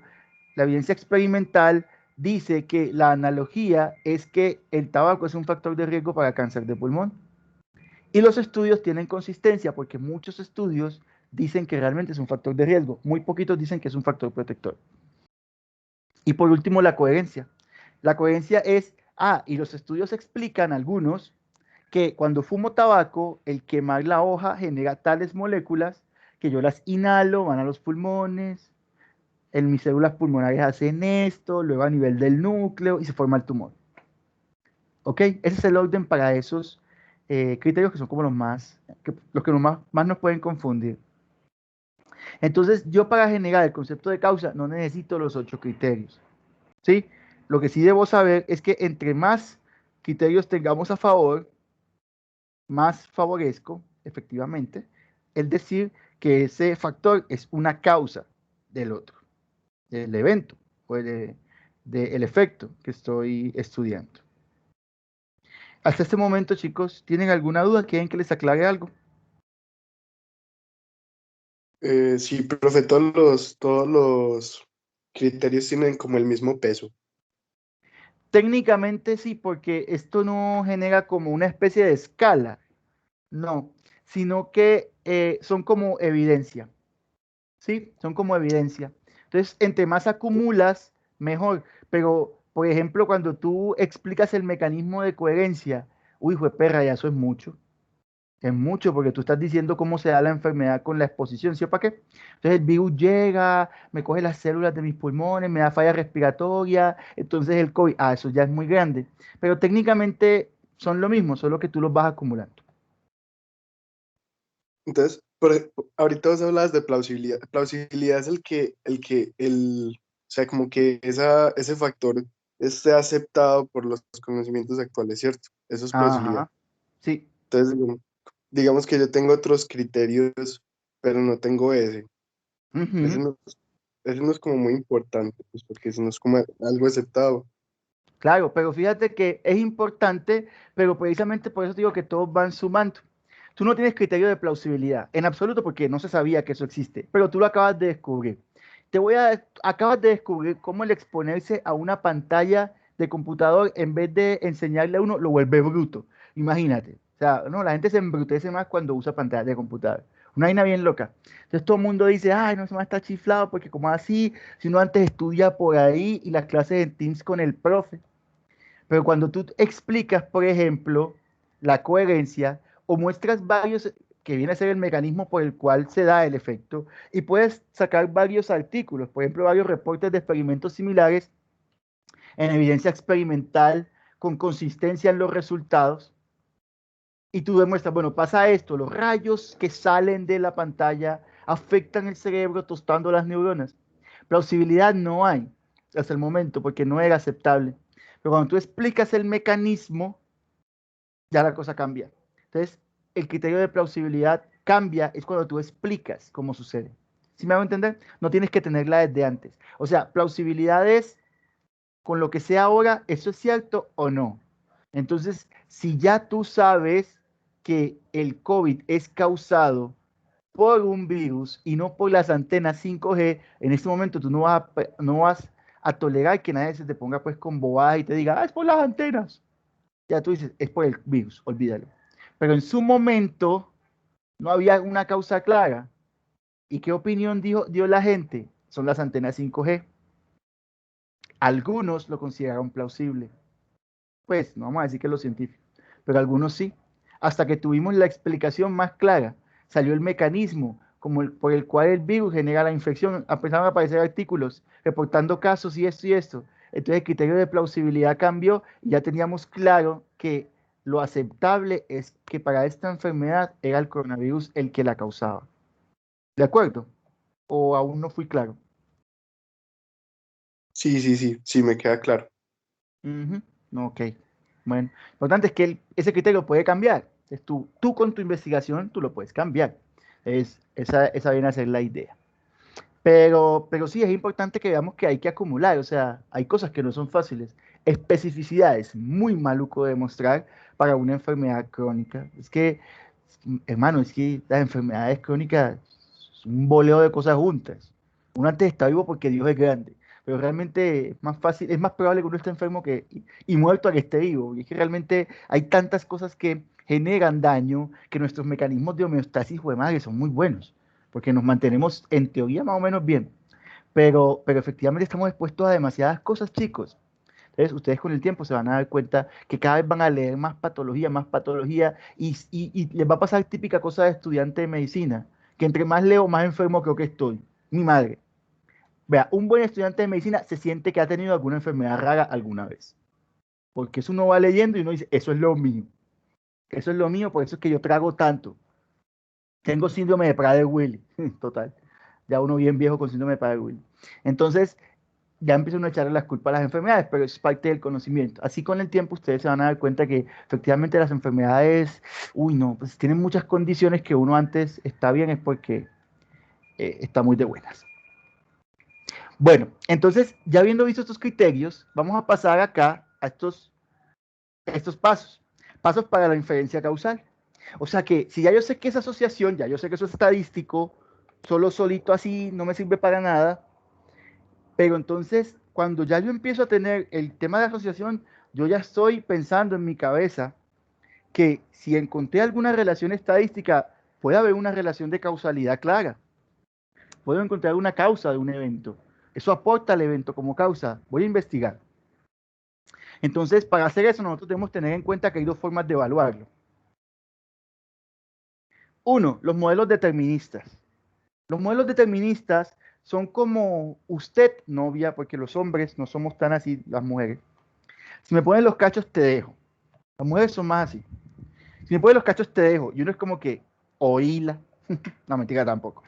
la evidencia experimental dice que la analogía es que el tabaco es un factor de riesgo para cáncer de pulmón. Y los estudios tienen consistencia porque muchos estudios dicen que realmente es un factor de riesgo. Muy poquitos dicen que es un factor protector. Y por último, la coherencia. La coherencia es, y los estudios explican algunos que cuando fumo tabaco, el quemar la hoja genera tales moléculas que yo las inhalo, van a los pulmones, en mis células pulmonares hacen esto, luego a nivel del núcleo y se forma el tumor. ¿Ok? Ese es el orden para esos criterios que son como los que más nos pueden confundir. Entonces, yo para generar el concepto de causa no necesito los 8 criterios. ¿Sí? Lo que sí debo saber es que entre más criterios tengamos a favor, más favorezco, efectivamente, el decir que ese factor es una causa del otro, del evento o del efecto que estoy estudiando. Hasta este momento, chicos, ¿tienen alguna duda? ¿Quieren que les aclare algo? Sí, profe, todos los criterios tienen como el mismo peso. Técnicamente sí, porque esto no genera como una especie de escala, no, sino que son como evidencia, ¿sí? Son como evidencia. Entonces, entre más acumulas, mejor. Pero, por ejemplo, cuando tú explicas el mecanismo de coherencia, uy, fue perra, ya eso es mucho. Es mucho porque tú estás diciendo cómo se da la enfermedad con la exposición, ¿sí o para qué? Entonces el virus llega, me coge las células de mis pulmones, me da falla respiratoria, entonces el COVID, eso ya es muy grande. Pero técnicamente son lo mismo, solo que tú los vas acumulando. Entonces, ahorita vos hablabas de plausibilidad. Plausibilidad es o sea, como que ese factor esté aceptado por los conocimientos actuales, ¿cierto? Eso es plausibilidad. Ajá, sí. Entonces, digamos que yo tengo otros criterios, pero no tengo ese. Ese Ujú. no, ese no es como muy importante, pues porque ese no es como algo aceptado. Claro, pero fíjate que es importante, pero precisamente por eso te digo que todos van sumando. Tú no tienes criterio de plausibilidad, en absoluto, porque no se sabía que eso existe, pero tú lo acabas de descubrir. Acabas de descubrir cómo el exponerse a una pantalla de computador, en vez de enseñarle a uno, lo vuelve bruto. Imagínate. O sea, no, la gente se embrutece más cuando usa pantallas de computador. Una vaina bien loca. Entonces todo el mundo dice, ay, no se me está chiflado, porque como así, si uno antes estudia por ahí y las clases en Teams con el profe. Pero cuando tú explicas, por ejemplo, la coherencia o muestras varios, que viene a ser el mecanismo por el cual se da el efecto, y puedes sacar varios artículos, por ejemplo, varios reportes de experimentos similares en evidencia experimental con consistencia en los resultados, y tú demuestras, bueno, pasa esto, los rayos que salen de la pantalla afectan el cerebro tostando las neuronas. Plausibilidad no hay hasta el momento porque no era aceptable. Pero cuando tú explicas el mecanismo, ya la cosa cambia. Entonces, el criterio de plausibilidad cambia es cuando tú explicas cómo sucede. ¿Sí me hago entender? No tienes que tenerla desde antes. O sea, plausibilidad es con lo que sea ahora, ¿eso es cierto o no? Entonces, si ya tú sabes que el COVID es causado por un virus y no por las antenas 5G, en este momento tú no vas a tolerar que nadie se te ponga pues con bobadas y te diga, es por las antenas. Ya tú dices, es por el virus, olvídalo. Pero en su momento no había una causa clara. ¿Y qué opinión dio la gente? Son las antenas 5G. Algunos lo consideraron plausible. Pues no vamos a decir que los científicos, pero algunos sí. Hasta que tuvimos la explicación más clara, salió el mecanismo por el cual el virus genera la infección. Empezaron a aparecer artículos reportando casos y esto y esto. Entonces el criterio de plausibilidad cambió y ya teníamos claro que lo aceptable es que para esta enfermedad era el coronavirus el que la causaba. ¿De acuerdo? ¿O aún no fui claro? Sí, me queda claro. Ujú. Ok. Bueno, lo importante es que ese criterio puede cambiar. Entonces, tú con tu investigación, tú lo puedes cambiar. Esa viene a ser la idea. Pero sí, es importante que veamos que hay que acumular. O sea, hay cosas que no son fáciles. Especificidades, muy maluco de demostrar para una enfermedad crónica. Es que, hermano, es que las enfermedades crónicas son un boleo de cosas juntas. Uno antes está vivo porque Dios es grande, pero realmente es más fácil, es más probable que uno esté enfermo y muerto a que esté vivo. Y es que realmente hay tantas cosas que generan daño que nuestros mecanismos de homeostasis, de madre, son muy buenos, porque nos mantenemos en teoría más o menos bien. Pero efectivamente estamos expuestos a demasiadas cosas, chicos. Entonces, ustedes con el tiempo se van a dar cuenta que cada vez van a leer más patología, y les va a pasar típica cosa de estudiante de medicina, que entre más leo, más enfermo creo que estoy. Mi madre. Vea, un buen estudiante de medicina se siente que ha tenido alguna enfermedad rara alguna vez. Porque eso uno va leyendo y uno dice, eso es lo mío. Eso es lo mío, por eso es que yo trago tanto. Tengo síndrome de Prader-Willi. Total. Ya uno bien viejo con síndrome de Prader-Willi. Entonces, ya empiezan a echarle las culpas a las enfermedades, pero es parte del conocimiento. Así con el tiempo ustedes se van a dar cuenta que efectivamente las enfermedades, uy no, pues tienen muchas condiciones que uno antes está bien es porque está muy de buenas. Bueno, entonces ya habiendo visto estos criterios, vamos a pasar acá a estos pasos. Pasos para la inferencia causal. O sea que si ya yo sé que esa asociación, ya yo sé que eso es estadístico, solo solito así no me sirve para nada. Pero entonces, cuando ya yo empiezo a tener el tema de asociación, yo ya estoy pensando en mi cabeza que si encontré alguna relación estadística, puede haber una relación de causalidad clara. Puedo encontrar una causa de un evento. Eso aporta al evento como causa. Voy a investigar. Entonces, para hacer eso, nosotros debemos tener en cuenta que hay dos formas de evaluarlo. Uno, los modelos deterministas. Los modelos deterministas son como usted, novia, porque los hombres no somos tan así, las mujeres. Si me ponen los cachos, te dejo. Las mujeres son más así. Si me ponen los cachos, te dejo. Y uno es como que, oíla. No, mentira tampoco.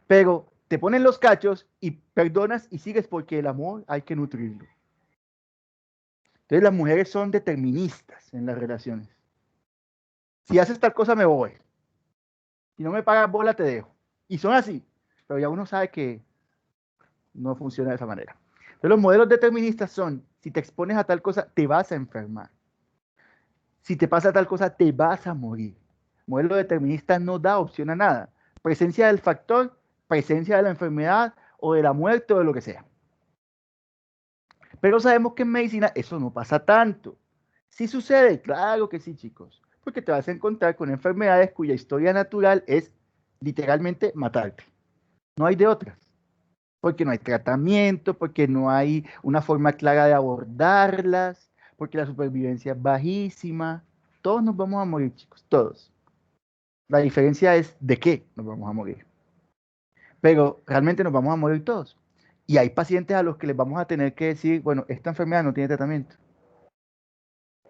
Pero te ponen los cachos y perdonas y sigues porque el amor hay que nutrirlo. Entonces las mujeres son deterministas en las relaciones. Si haces tal cosa, me voy. Si no me pagas bola, te dejo. Y son así. Pero ya uno sabe que no funciona de esa manera. Entonces los modelos deterministas son, si te expones a tal cosa, te vas a enfermar. Si te pasa tal cosa, te vas a morir. Modelo determinista no da opción a nada. Presencia del factor, presencia de la enfermedad o de la muerte o de lo que sea. Pero sabemos que en medicina eso no pasa tanto. ¿Sí sucede? Claro que sí, chicos. Porque te vas a encontrar con enfermedades cuya historia natural es literalmente matarte. No hay de otras. Porque no hay tratamiento, porque no hay una forma clara de abordarlas, porque la supervivencia es bajísima. Todos nos vamos a morir, chicos, todos. La diferencia es de qué nos vamos a morir. Pero realmente nos vamos a morir todos. Y hay pacientes a los que les vamos a tener que decir, bueno, esta enfermedad no tiene tratamiento.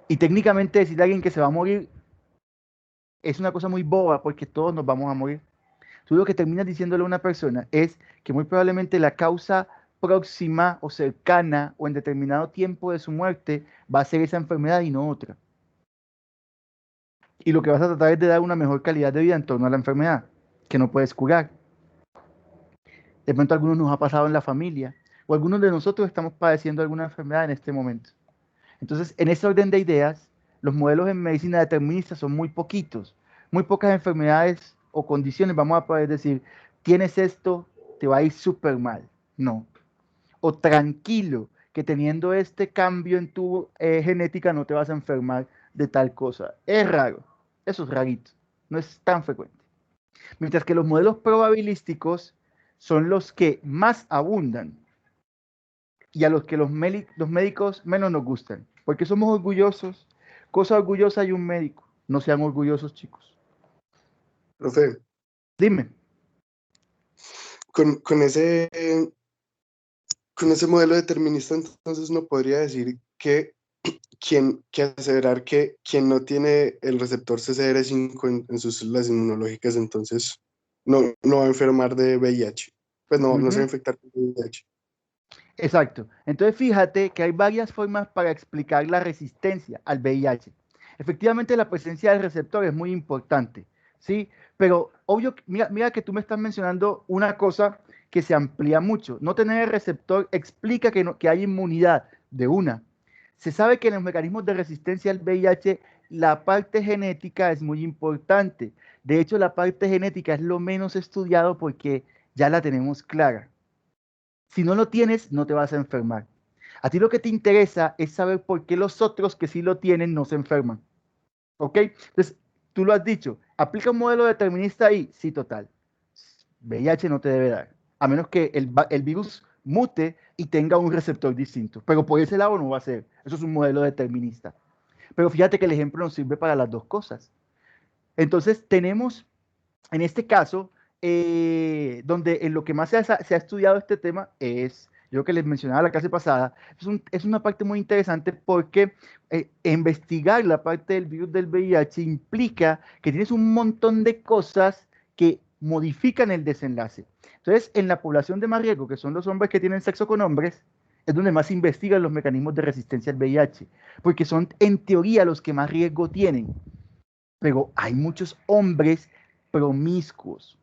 Y técnicamente decirle a alguien que se va a morir es una cosa muy boba porque todos nos vamos a morir. Tú lo que terminas diciéndole a una persona es que muy probablemente la causa próxima o cercana o en determinado tiempo de su muerte va a ser esa enfermedad y no otra. Y lo que vas a tratar es de dar una mejor calidad de vida en torno a la enfermedad, que no puedes curar. De pronto a algunos nos ha pasado en la familia, o algunos de nosotros estamos padeciendo alguna enfermedad en este momento. Entonces, en ese orden de ideas, los modelos en medicina deterministas son muy poquitos, muy pocas enfermedades o condiciones vamos a poder decir, tienes esto, te va a ir súper mal. No. O tranquilo, que teniendo este cambio en tu genética no te vas a enfermar de tal cosa. Es raro. Eso es rarito. No es tan frecuente. Mientras que los modelos probabilísticos son los que más abundan y a los que los médicos menos nos gustan. Porque somos orgullosos. Cosa orgullosa hay un médico. No sean orgullosos, chicos. Profe, Dime. con, con ese, con ese modelo determinista, entonces uno podría decir que aseverar que quien no tiene el receptor CCR5 en sus células inmunológicas, entonces no va a enfermar de VIH. Pues no se va a Ujú. infectar con VIH. Exacto. Entonces fíjate que hay varias formas para explicar la resistencia al VIH. Efectivamente, la presencia del receptor es muy importante, ¿sí? Pero obvio, mira que tú me estás mencionando una cosa que se amplía mucho. No tener el receptor explica que hay inmunidad de una. Se sabe que en los mecanismos de resistencia al VIH la parte genética es muy importante. De hecho, la parte genética es lo menos estudiado porque ya la tenemos clara. Si no lo tienes, no te vas a enfermar. A ti lo que te interesa es saber por qué los otros que sí lo tienen no se enferman. ¿Ok? Entonces, tú lo has dicho. ¿Aplica un modelo determinista ahí? Sí, total. VIH no te debe dar. A menos que el virus mute y tenga un receptor distinto. Pero por ese lado no va a ser. Eso es un modelo determinista. Pero fíjate que el ejemplo nos sirve para las dos cosas. Entonces, tenemos, en este caso, donde en lo que más se ha estudiado este tema es, yo que les mencionaba la clase pasada, es una parte muy interesante porque investigar la parte del virus del VIH implica que tienes un montón de cosas que modifican el desenlace. Entonces, en la población de más riesgo, que son los hombres que tienen sexo con hombres, es donde más se investigan los mecanismos de resistencia al VIH, porque son en teoría los que más riesgo tienen. Pero hay muchos hombres promiscuos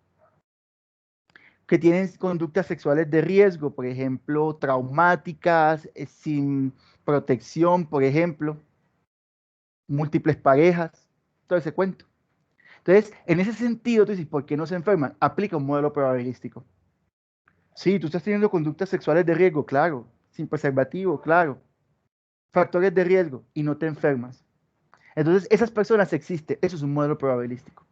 que tienen conductas sexuales de riesgo, por ejemplo, traumáticas, sin protección, por ejemplo, múltiples parejas, todo ese cuento. Entonces, en ese sentido, tú dices, ¿por qué no se enferman? Aplica un modelo probabilístico. Sí, tú estás teniendo conductas sexuales de riesgo, claro, sin preservativo, claro, factores de riesgo y no te enfermas. Entonces, esas personas existen, eso es un modelo probabilístico.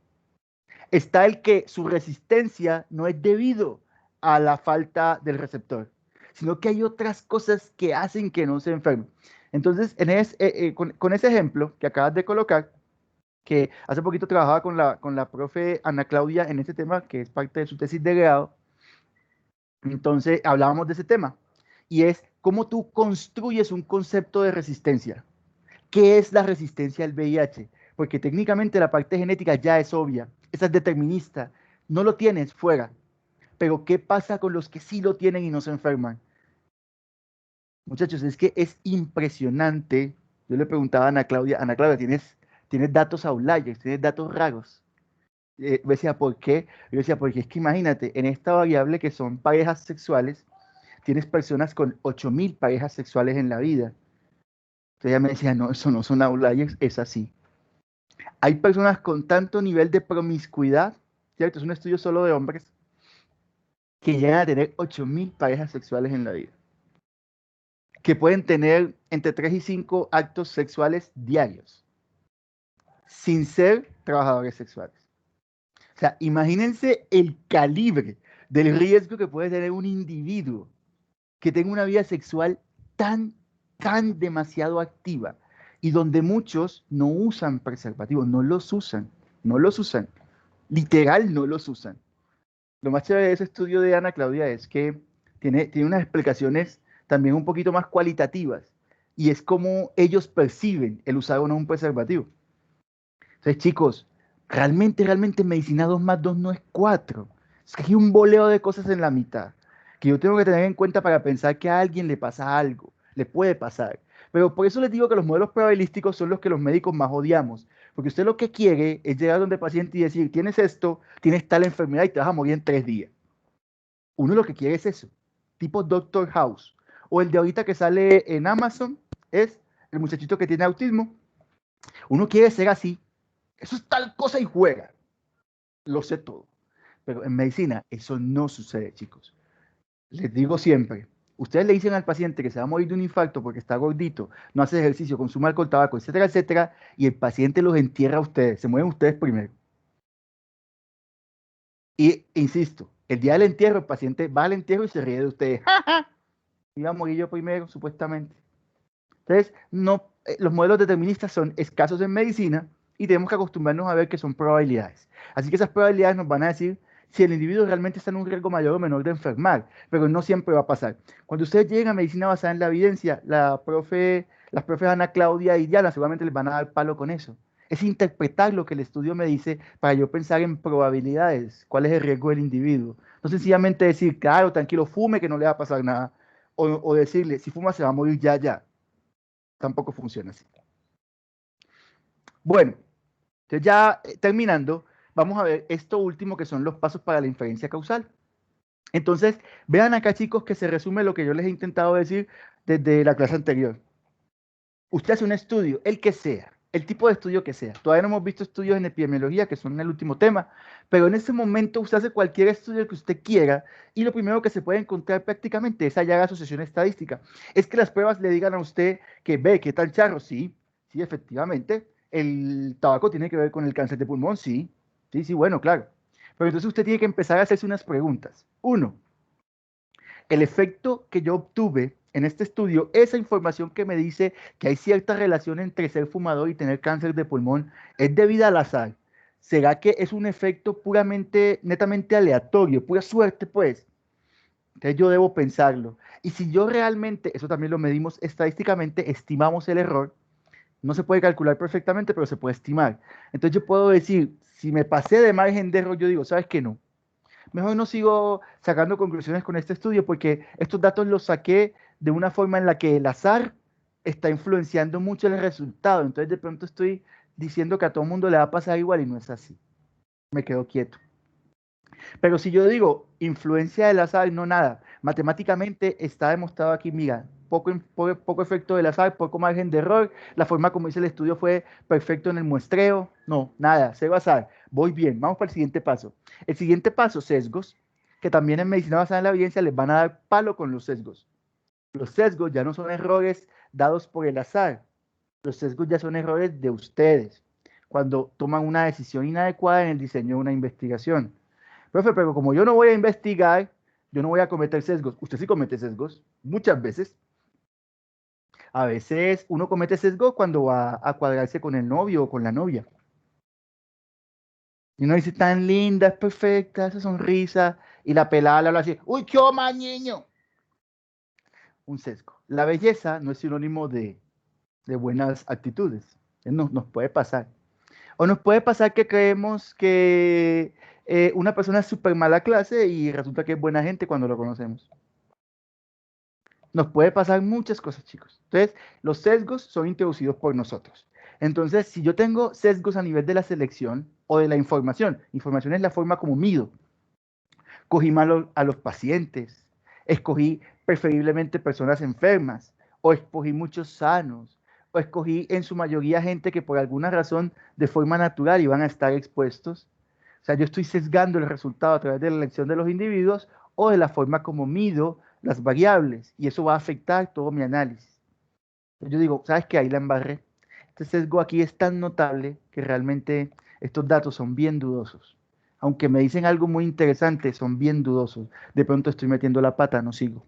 Está el que su resistencia no es debido a la falta del receptor, sino que hay otras cosas que hacen que no se enfermen. Entonces, con ese ejemplo que acabas de colocar, que hace poquito trabajaba con la profe Ana Claudia en ese tema, que es parte de su tesis de grado, entonces hablábamos de ese tema, y es cómo tú construyes un concepto de resistencia. ¿Qué es la resistencia al VIH? Porque técnicamente la parte genética ya es obvia, esa es determinista, no lo tienes fuera. Pero ¿qué pasa con los que sí lo tienen y no se enferman? Muchachos, es que es impresionante. Yo le preguntaba a Ana Claudia, ¿tienes datos outliers, tienes datos raros? Me decía, ¿por qué? Yo decía, porque es que imagínate, en esta variable que son parejas sexuales, tienes personas con 8.000 parejas sexuales en la vida. Entonces ella me decía, no, eso no son outliers, es así. Hay personas con tanto nivel de promiscuidad, ¿cierto? Es un estudio solo de hombres, que llegan a tener 8.000 parejas sexuales en la vida, que pueden tener entre 3 y 5 actos sexuales diarios, sin ser trabajadores sexuales. O sea, imagínense el calibre del riesgo que puede tener un individuo que tenga una vida sexual tan demasiado activa y donde muchos no usan preservativos, no los usan, literal no los usan. Lo más chévere de ese estudio de Ana Claudia es que tiene unas explicaciones también un poquito más cualitativas y es como ellos perciben el usar o no un preservativo. Entonces, chicos, realmente medicina 2 más 2 no es 4. Es que hay un boleo de cosas en la mitad que yo tengo que tener en cuenta para pensar que a alguien le pasa algo, le puede pasar. Pero por eso les digo que los modelos probabilísticos son los que los médicos más odiamos, porque usted lo que quiere es llegar donde el paciente y decir, tienes esto, tienes tal enfermedad y te vas a morir en 3 días. Uno lo que quiere es eso, tipo Doctor House. O el de ahorita que sale en Amazon, es el muchachito que tiene autismo. Uno quiere ser así, Eso es tal cosa y juega. Lo sé todo. Pero en medicina eso no sucede, chicos. Les digo siempre, ustedes le dicen al paciente que se va a morir de un infarto porque está gordito, no hace ejercicio, consume alcohol, tabaco, etcétera, etcétera, y el paciente los entierra a ustedes, se mueren ustedes primero. Y insisto, el día del entierro, el paciente va al entierro y se ríe de ustedes. ¡Ja, ja! Iba a morir yo primero, supuestamente. Entonces, no, los modelos deterministas son escasos en medicina y tenemos que acostumbrarnos a ver que son probabilidades. Así que esas probabilidades nos van a decir si el individuo realmente está en un riesgo mayor o menor de enfermar, pero no siempre va a pasar. Cuando ustedes lleguen a medicina basada en la evidencia, las profes Ana Claudia y Diana seguramente les van a dar palo con eso. Es interpretar lo que el estudio me dice para yo pensar en probabilidades, cuál es el riesgo del individuo. No sencillamente decir, claro, tranquilo, fume que no le va a pasar nada, o decirle, si fuma se va a morir ya, ya. Tampoco funciona así. Bueno, entonces ya terminando, vamos a ver esto último que son los pasos para la inferencia causal. Entonces, vean acá, chicos, que se resume lo que yo les he intentado decir desde la clase anterior. Usted hace un estudio, el que sea, el tipo de estudio que sea. Todavía no hemos visto estudios en epidemiología, que son el último tema, pero en ese momento usted hace cualquier estudio que usted quiera y lo primero que se puede encontrar prácticamente es hallar asociación estadística. Es que las pruebas le digan a usted que ve que tan charro, sí, sí, efectivamente. El tabaco tiene que ver con el cáncer de pulmón, sí, sí, sí, bueno, claro. Pero entonces usted tiene que empezar a hacerse unas preguntas. Uno, el efecto que yo obtuve en este estudio, esa información que me dice que hay cierta relación entre ser fumador y tener cáncer de pulmón, ¿es debida al azar? ¿Será que es un efecto puramente, netamente aleatorio, pura suerte, pues? Entonces yo debo pensarlo. Y si yo realmente, eso también lo medimos estadísticamente, estimamos el error, no se puede calcular perfectamente, pero se puede estimar. Entonces yo puedo decir, si me pasé de margen de error, yo digo, ¿sabes qué? No, mejor no sigo sacando conclusiones con este estudio porque estos datos los saqué de una forma en la que el azar está influenciando mucho el resultado. Entonces de pronto estoy diciendo que a todo el mundo le va a pasar igual y no es así. Me quedo quieto. Pero si yo digo influencia del azar, no nada. Matemáticamente está demostrado aquí, mira, poco efecto del azar, poco margen de error. La forma como hice el estudio fue perfecto en el muestreo. No, nada, cero azar. Voy bien. Vamos para el siguiente paso. El siguiente paso, sesgos, que también en medicina basada en la evidencia les van a dar palo con los sesgos. Los sesgos ya no son errores dados por el azar. Los sesgos ya son errores de ustedes cuando toman una decisión inadecuada en el diseño de una investigación. Profe, pero como yo no voy a investigar, yo no voy a cometer sesgos. Usted sí comete sesgos, muchas veces. A veces uno comete sesgos cuando va a cuadrarse con el novio o con la novia. Y uno dice, tan linda, es perfecta, esa sonrisa. Y la pelada le habla así, uy, qué más niño. Un sesgo. La belleza no es sinónimo de buenas actitudes. Nos puede pasar. O nos puede pasar que creemos que una persona es súper mala clase y resulta que es buena gente cuando lo conocemos. Nos puede pasar muchas cosas, chicos. Entonces, los sesgos son introducidos por nosotros. Entonces, si yo tengo sesgos a nivel de la selección o de la información es la forma como mido. Cogí mal a los pacientes, escogí preferiblemente personas enfermas, o escogí muchos sanos, o escogí en su mayoría gente que por alguna razón de forma natural iban a estar expuestos. O sea, yo estoy sesgando el resultado a través de la elección de los individuos o de la forma como mido las variables, y eso va a afectar todo mi análisis. Entonces yo digo, ¿sabes qué? Ahí la embarré. Este sesgo aquí es tan notable que realmente estos datos son bien dudosos. Aunque me dicen algo muy interesante, son bien dudosos. De pronto estoy metiendo la pata, no sigo.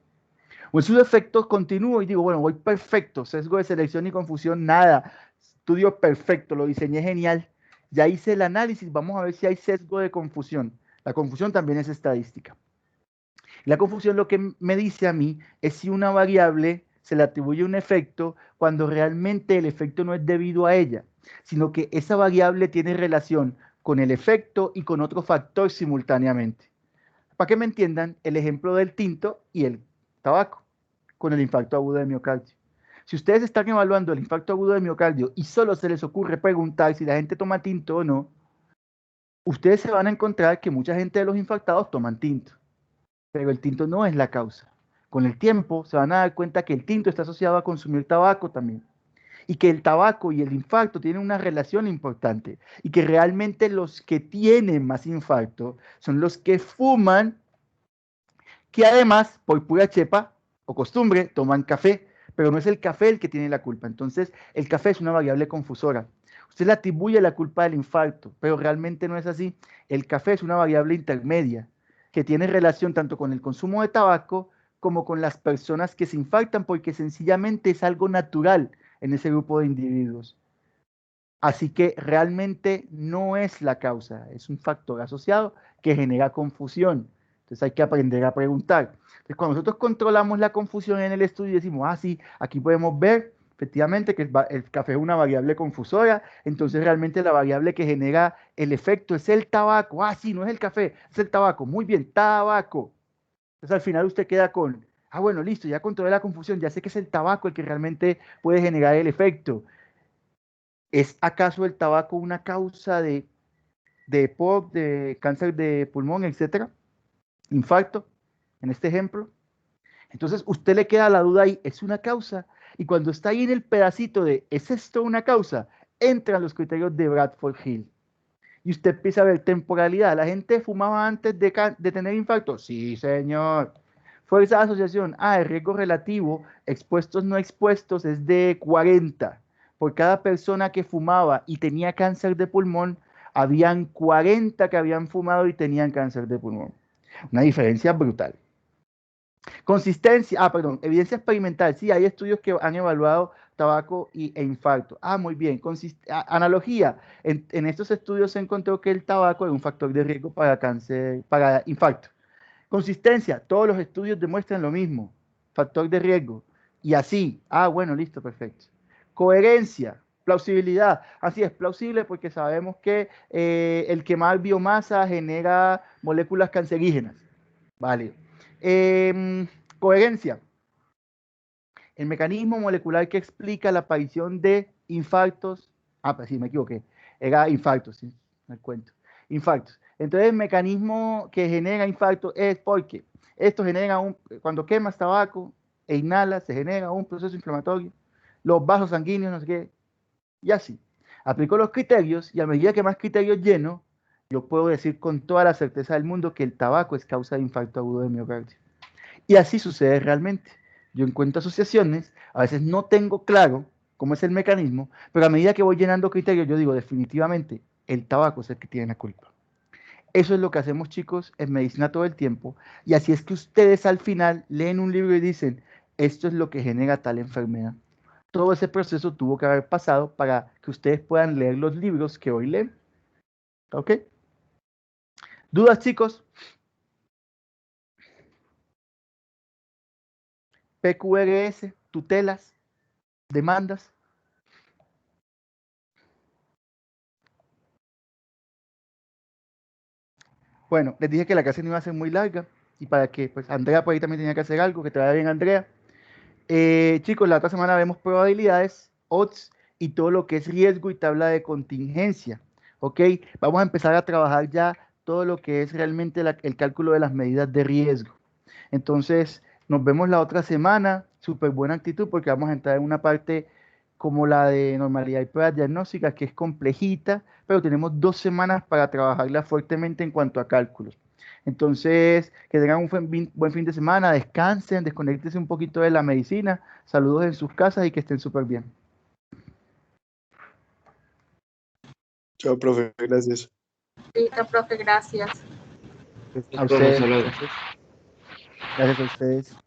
O en sus efectos continúo y digo, bueno, voy perfecto, sesgo de selección y confusión, nada. Estudio perfecto, lo diseñé genial. Ya hice el análisis, vamos a ver si hay sesgo de confusión. La confusión también es estadística. La confusión lo que me dice a mí es si una variable se le atribuye un efecto cuando realmente el efecto no es debido a ella, sino que esa variable tiene relación con el efecto y con otro factor simultáneamente. Para que me entiendan, el ejemplo del tinto y el tabaco, con el infarto agudo de miocardio. Si ustedes están evaluando el infarto agudo de miocardio y solo se les ocurre preguntar si la gente toma tinto o no, ustedes se van a encontrar que mucha gente de los infartados toman tinto, pero el tinto no es la causa. Con el tiempo se van a dar cuenta que el tinto está asociado a consumir tabaco también. y que el tabaco y el infarto tienen una relación importante y que realmente los que tienen más infarto son los que fuman, que además, por pura chepa o costumbre, toman café, pero no es el café el que tiene la culpa. Entonces, el café es una variable confusora. Usted le atribuye la culpa del infarto, pero realmente no es así. El café es una variable intermedia que tiene relación tanto con el consumo de tabaco como con las personas que se infartan, porque sencillamente es algo natural en ese grupo de individuos. Así que realmente no es la causa, es un factor asociado que genera confusión. Entonces hay que aprender a preguntar. Entonces cuando nosotros controlamos la confusión en el estudio y decimos, ah, sí, aquí podemos ver efectivamente que el café es una variable confusora, entonces realmente la variable que genera el efecto es el tabaco. Ah, sí, no es el café, es el tabaco. Muy bien, tabaco. Entonces al final usted queda con, ah, bueno, listo, ya controlé la confusión, ya sé que es el tabaco el que realmente puede generar el efecto. ¿Es acaso el tabaco una causa de EPOC, de cáncer de pulmón, etcétera? Infarto, en este ejemplo. Entonces, usted le queda la duda ahí, ¿es una causa? Y cuando está ahí en el pedacito de, ¿es esto una causa? Entran los criterios de Bradford Hill. Y usted empieza a ver temporalidad. ¿La gente fumaba antes de tener infarto? Sí, señor. Fuerza de asociación. Ah, el riesgo relativo, expuestos no expuestos, es de 40. Por cada persona que fumaba y tenía cáncer de pulmón, habían 40 que habían fumado y tenían cáncer de pulmón. Una diferencia brutal. Consistencia, perdón, evidencia experimental. Sí, hay estudios que han evaluado tabaco e infarto. Muy bien. Analogía. En estos estudios se encontró que el tabaco es un factor de riesgo para cáncer, para infarto. Consistencia. Todos los estudios demuestran lo mismo. Factor de riesgo. Y así. Bueno, listo, perfecto. Coherencia. Plausibilidad. Así es, plausible porque sabemos que el quemar biomasa genera moléculas cancerígenas. Vale. Coherencia. El mecanismo molecular que explica la aparición de infartos. Pues sí, me equivoqué. Era infartos, sí, me cuento. Infartos. Entonces, el mecanismo que genera infarto es porque esto genera cuando quemas tabaco e inhalas, se genera un proceso inflamatorio. Los vasos sanguíneos, no sé qué, y así. Aplico los criterios y a medida que más criterios lleno, yo puedo decir con toda la certeza del mundo que el tabaco es causa de infarto agudo de miocardio. Y así sucede realmente. Yo encuentro asociaciones, a veces no tengo claro cómo es el mecanismo, pero a medida que voy llenando criterios, yo digo definitivamente, el tabaco es el que tiene la culpa. Eso es lo que hacemos, chicos, en medicina todo el tiempo. Y así es que ustedes al final leen un libro y dicen, esto es lo que genera tal enfermedad. Todo ese proceso tuvo que haber pasado para que ustedes puedan leer los libros que hoy leen. ¿Ok? ¿Dudas, chicos? PQRS, tutelas, demandas. Bueno, les dije que la clase no iba a ser muy larga y para que, pues, Andrea por ahí también tenía que hacer algo, que te vaya bien, Andrea. Chicos, la otra semana vemos probabilidades, odds y todo lo que es riesgo y tabla de contingencia. ¿Ok? Vamos a empezar a trabajar ya todo lo que es realmente el cálculo de las medidas de riesgo. Entonces, nos vemos la otra semana. Súper buena actitud porque vamos a entrar en una parte como la de normalidad y pruebas diagnósticas, que es complejita, pero tenemos 2 semanas para trabajarla fuertemente en cuanto a cálculos. Entonces, que tengan un buen fin de semana, descansen, desconectense un poquito de la medicina, saludos en sus casas y que estén súper bien. Chao, profe, gracias. Listo, profe, gracias. A ustedes, gracias a ustedes.